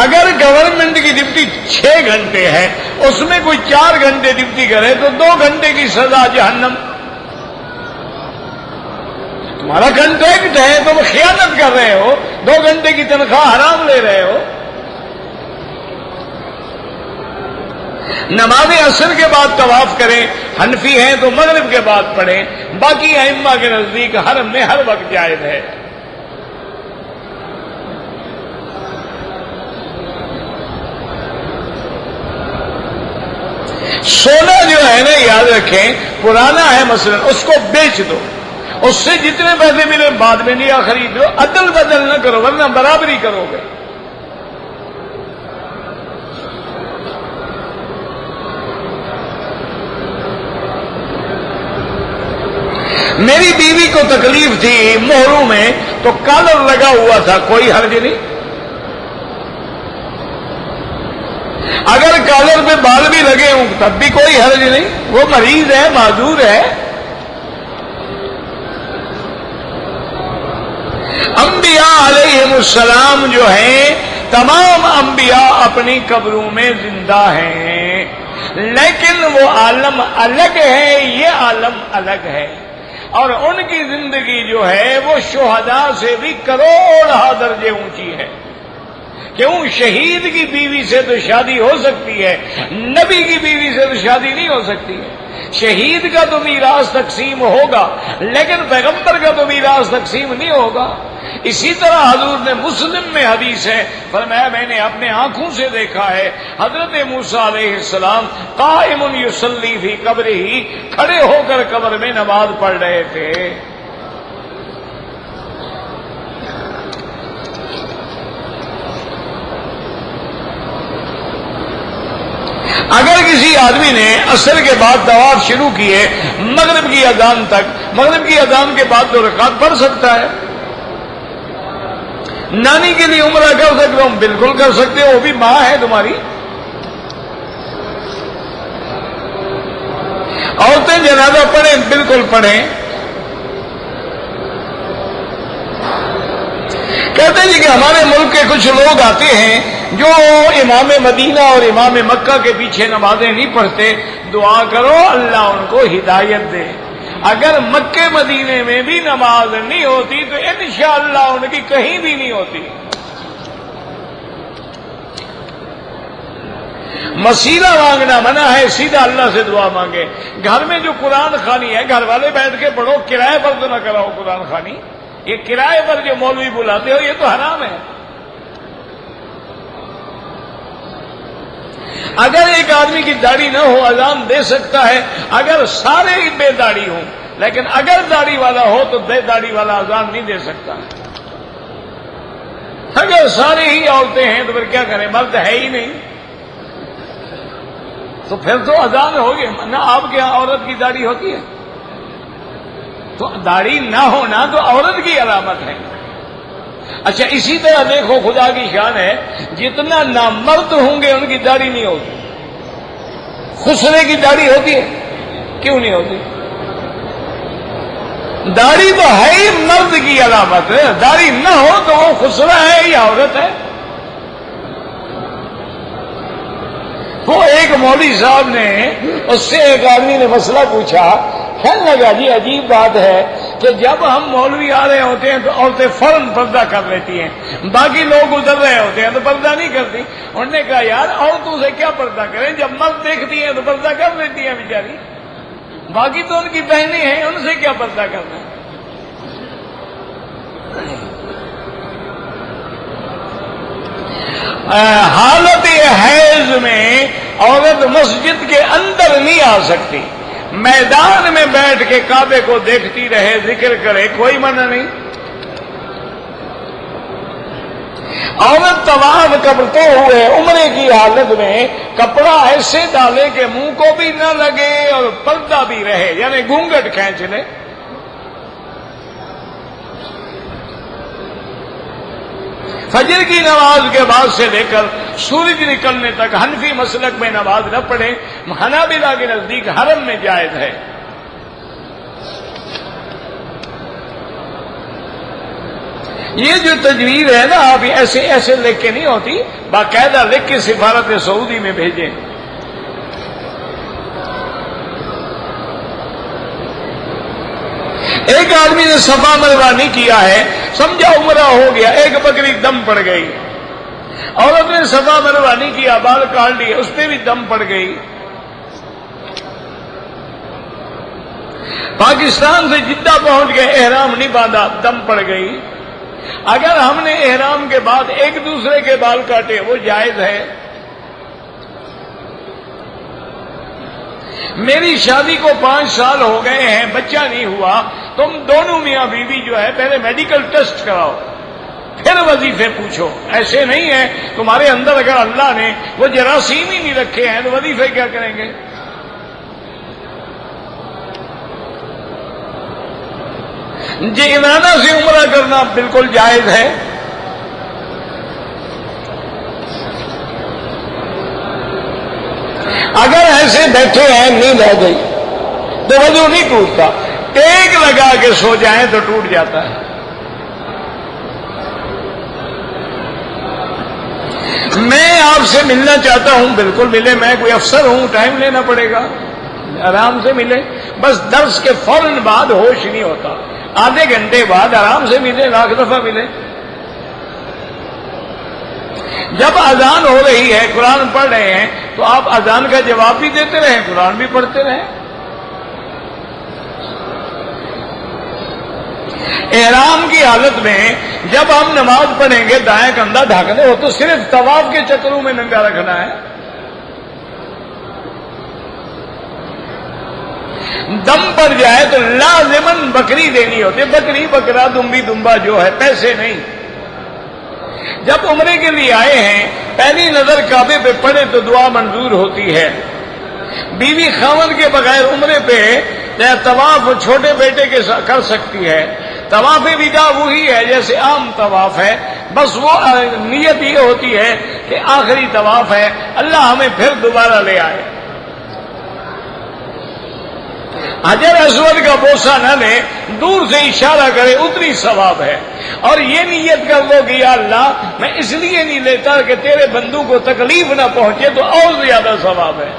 اگر گورنمنٹ کی ڈیوٹی 6 گھنٹے ہے، اس میں کوئی 4 گھنٹے ڈیوٹی کرے تو 2 گھنٹے کی سزا جہنم۔ تمہارا کنٹریکٹ ہے، تم خیانت کر رہے ہو، 2 گھنٹے کی تنخواہ حرام لے رہے ہو۔ نماز عصر کے بعد طواف کریں، حنفی ہیں تو مغرب کے بعد پڑھیں، باقی ائمہ کے نزدیک حرم میں ہر وقت جائز ہے۔ سونا جو ہے نا، یاد رکھیں، پرانا ہے مثلا، اس کو بیچ دو، اس سے جتنے پیسے ملے بعد میں لیا خرید لو، عدل بدل نہ کرو ورنہ برابری کرو گے۔ میری بیوی کو تکلیف تھی مہروں میں تو کالر لگا ہوا تھا، کوئی حرج نہیں۔ اگر کالر پہ بال بھی لگے ہوں تب بھی کوئی حرج نہیں، وہ مریض ہے، معذور ہے۔ انبیاء علیہم السلام جو ہیں، تمام انبیاء اپنی قبروں میں زندہ ہیں، لیکن وہ عالم الگ ہے، یہ عالم الگ ہے، اور ان کی زندگی جو ہے وہ شہداء سے بھی کروڑہ درجے اونچی ہے۔ کیوں؟ شہید کی بیوی سے تو شادی ہو سکتی ہے، نبی کی بیوی سے تو شادی نہیں ہو سکتی ہے۔ شہید کا تو میراث تقسیم ہوگا، لیکن پیغمبر کا تو میراث تقسیم نہیں ہوگا۔ اسی طرح حضور نے مسلم میں حدیث ہے، فرمایا میں نے اپنے آنکھوں سے دیکھا ہے حضرت موسیٰ علیہ السلام قائم یصلی فی قبرہ، کھڑے ہو کر قبر میں نماز پڑھ رہے تھے۔ اگر کسی آدمی نے عصر کے بعد طواف شروع کیے، مغرب کی اذان تک، مغرب کی اذان کے بعد 2 رکعت پڑھ سکتا ہے۔ نانی کے لیے عمرہ کر سکتے ہو، بالکل کر سکتے ہو، وہ بھی ماں ہے تمہاری۔ عورتیں جنازہ پڑھیں، بالکل پڑھیں۔ کہتے ہیں جی کہ ہمارے ملک کے کچھ لوگ آتے ہیں جو امام مدینہ اور امام مکہ کے پیچھے نمازیں نہیں پڑھتے، دعا کرو اللہ ان کو ہدایت دے۔ اگر مکے مدینے میں بھی نماز نہیں ہوتی تو انشاءاللہ ان کی کہیں بھی نہیں ہوتی۔ مسیلہ مانگنا منع ہے، سیدھا اللہ سے دعا مانگے۔ گھر میں جو قرآن خوانی ہے گھر والے بیٹھ کے پڑھو، کرائے پر تو نہ کراؤ قرآن خوانی۔ یہ کرائے پر جو مولوی بلاتے ہو یہ تو حرام ہے۔ اگر ایک آدمی کی داڑھی نہ ہو اذان دے سکتا ہے، اگر سارے ہی بے داڑھی ہوں، لیکن اگر داڑھی والا ہو تو بے داڑھی والا اذان نہیں دے سکتا۔ اگر سارے ہی عورتیں ہیں تو پھر کیا کریں، مرد ہے ہی نہیں تو پھر تو اذان ہوگی نہ۔ آپ کے یہاں عورت کی داڑھی ہوتی ہے تو داڑھی نہ ہونا تو عورت کی علامت ہے۔ اچھا اسی طرح دیکھو خدا کی شان ہے، جتنا نامرد ہوں گے ان کی داڑھی نہیں ہوتی۔ خسرے کی داڑھی ہوتی ہے، کیوں نہیں ہوتی؟ داڑھی تو ہے ہی مرد کی علامت، داڑھی نہ ہو تو وہ خسرا ہے یا عورت ہے؟ وہ ایک مولوی صاحب نے، اس سے ایک آدمی نے مسئلہ پوچھا، کہنے لگا جی عجیب بات ہے کہ جب ہم مولوی آ رہے ہوتے ہیں تو عورتیں فوراً پردہ کر لیتی ہیں، باقی لوگ گزر رہے ہوتے ہیں تو پردہ نہیں کرتی۔ انہوں نے کہا یار عورتوں سے کیا پردہ کریں، جب مرد دیکھتی ہیں تو پردہ کر لیتی ہیں بیچاری، باقی تو ان کی بہنیں ہیں، ان سے کیا پردہ کرنا ہے۔ حالت حیض میں عورت مسجد کے اندر نہیں آ سکتی، میدان میں بیٹھ کے کعبے کو دیکھتی رہے، ذکر کرے، کوئی منع نہیں۔ عورت طواف کرتے ہوئے عمرے کی حالت میں کپڑا ایسے ڈالے کہ منہ کو بھی نہ لگے اور پردہ بھی رہے، یعنی گھونگھٹ کھینچ لے۔ فجر کی نماز کے بعد سے لے کر سورج نکلنے تک حنفی مسلک میں نماز نہ پڑھے، حنابلہ کے نزدیک حرم میں جائز ہے۔ یہ جو تجویز ہے نا، آپ ایسے ایسے لکھ کے نہیں ہوتی، باقاعدہ لکھ کے سفارت سعودی میں بھیجیں۔ ایک آدمی نے صفا مروا نہیں کیا ہے، سمجھا عمرہ ہو گیا، ایک بکری دم پڑ گئی۔ عورت نے صفا مروا نہیں کیا، بال کاٹ لیے، اس پہ بھی دم پڑ گئی۔ پاکستان سے جدہ پہنچ گئے، احرام نہیں باندھا، دم پڑ گئی۔ اگر ہم نے احرام کے بعد ایک دوسرے کے بال کاٹے وہ جائز ہے۔ میری شادی کو 5 سال ہو گئے ہیں، بچہ نہیں ہوا، تم دونوں میاں بیوی جو ہے پہلے میڈیکل ٹیسٹ کراؤ، پھر وظیفے پوچھو۔ ایسے نہیں ہے تمہارے اندر اگر اللہ نے وہ جراثیم ہی نہیں رکھے ہیں تو وظیفے کیا کریں گے؟ جنانہ سے عمرہ کرنا بالکل جائز ہے۔ اگر ایسے بیٹھے ہیں نیند آ گئی تو وضو نہیں ٹوٹتا، ٹیک لگا کے سو جائیں تو ٹوٹ جاتا ہے۔ میں آپ سے ملنا چاہتا ہوں، بالکل ملے، میں کوئی افسر ہوں، ٹائم لینا پڑے گا، آرام سے ملے، بس درس کے فوراً بعد ہوش نہیں ہوتا، آدھے گھنٹے بعد آرام سے ملے، لاکھ دفعہ ملے۔ جب اذان ہو رہی ہے، قرآن پڑھ رہے ہیں تو آپ اذان کا جواب بھی دیتے رہیں، قرآن بھی پڑھتے رہیں۔ احرام کی حالت میں جب ہم نماز پڑھیں گے دائیں کندھا ڈھانکنے ہو تو صرف طواف کے چکروں میں ننگا رکھنا ہے۔ دم پڑ جائے تو لازماً بکری دینی ہوتی، بکری بکرا دمبی دمبا جو ہے، پیسے نہیں۔ جب عمرے کے لیے آئے ہیں پہلی نظر کعبے پہ پڑے تو دعا منظور ہوتی ہے۔ بیوی خاوند کے بغیر عمرے پہ طواف چھوٹے بیٹے کے ساتھ کر سکتی ہے. طواف وداع وہی ہے جیسے عام طواف ہے، بس وہ نیت یہ ہوتی ہے کہ آخری طواف ہے، اللہ ہمیں پھر دوبارہ لے آئے. حجر اسود کا بوسہ نہ لے، دور سے اشارہ کرے، اتنی ثواب ہے. اور یہ نیت کر لو کہ یا اللہ میں اس لیے نہیں لیتا کہ تیرے بندوں کو تکلیف نہ پہنچے، تو اور زیادہ ثواب ہے.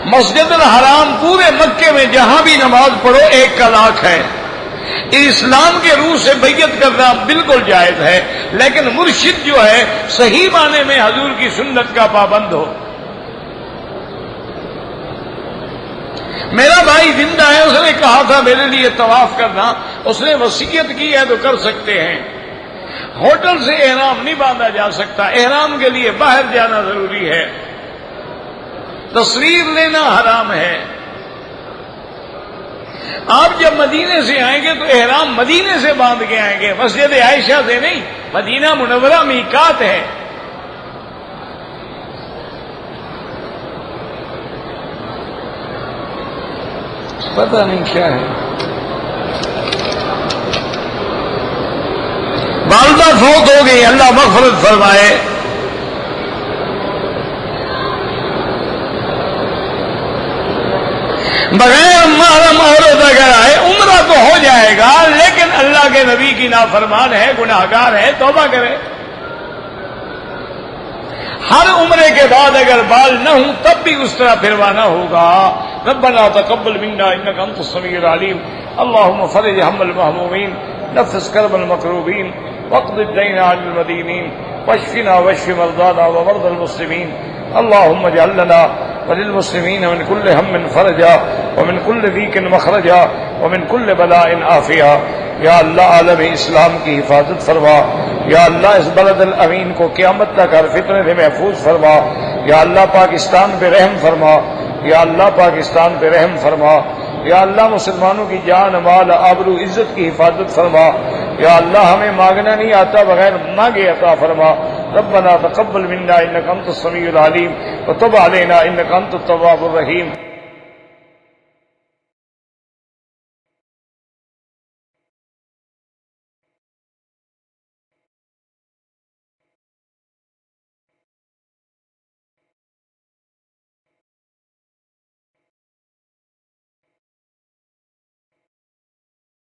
مسجد الحرام پورے مکے میں جہاں بھی نماز پڑھو 1 لاکھ ہے. اسلام کے روح سے بیعت کرنا بالکل جائز ہے، لیکن مرشد جو ہے صحیح معنی میں حضور کی سنت کا پابند ہو. میرا بھائی زندہ ہے، اس نے کہا تھا میرے لیے طواف کرنا، اس نے وصیت کی ہے تو کر سکتے ہیں. ہوٹل سے احرام نہیں باندھا جا سکتا، احرام کے لیے باہر جانا ضروری ہے. تصویر لینا حرام ہے. آپ جب مدینے سے آئیں گے تو احرام مدینے سے باندھ کے آئیں گے، مسجد عائشہ سے نہیں. مدینہ منورہ میقات ہے. پتہ نہیں کیا ہے. والدہ فوت ہو گئی، اللہ مغفرت فرمائے. بغیر محرم عورت اگر آئے عمرہ تو ہو جائے گا، لیکن اللہ کے نبی کی نافرمان ہے، گناہگار ہے، توبہ کرے. ہر عمرے کے بعد اگر بال نہ ہوں تب بھی اس طرح پھروانا ہوگا. ربنا تقبل منا انك انت السميع العليم. اللهم فرج هم المهمومين، نفس كرب المكروبين، واقض الدين عن المدينين، واشفنا واشف مرضانا ومرضى المسلمين. اللهم اجعل لنا وللمسلمين من كل هم فرجا، ومن كل ضيق مخرجا، ومن كل بلاء عافيا. یا اللہ عالم اسلام کی حفاظت فرما. یا اللہ اس بلد الامین کو قیامت تک ہر فتنے سے محفوظ فرما. یا اللہ پاکستان پہ رحم فرما. یا اللہ پاکستان پہ رحم فرما. یا اللہ مسلمانوں کی جان مال آبرو عزت کی حفاظت فرما. یا اللہ ہمیں مانگنا نہیں آتا، بغیر مانگے عطا فرما. ربنا تقبل منا انك انت السميع العليم وتب علينا انك انت التواب الرحيم.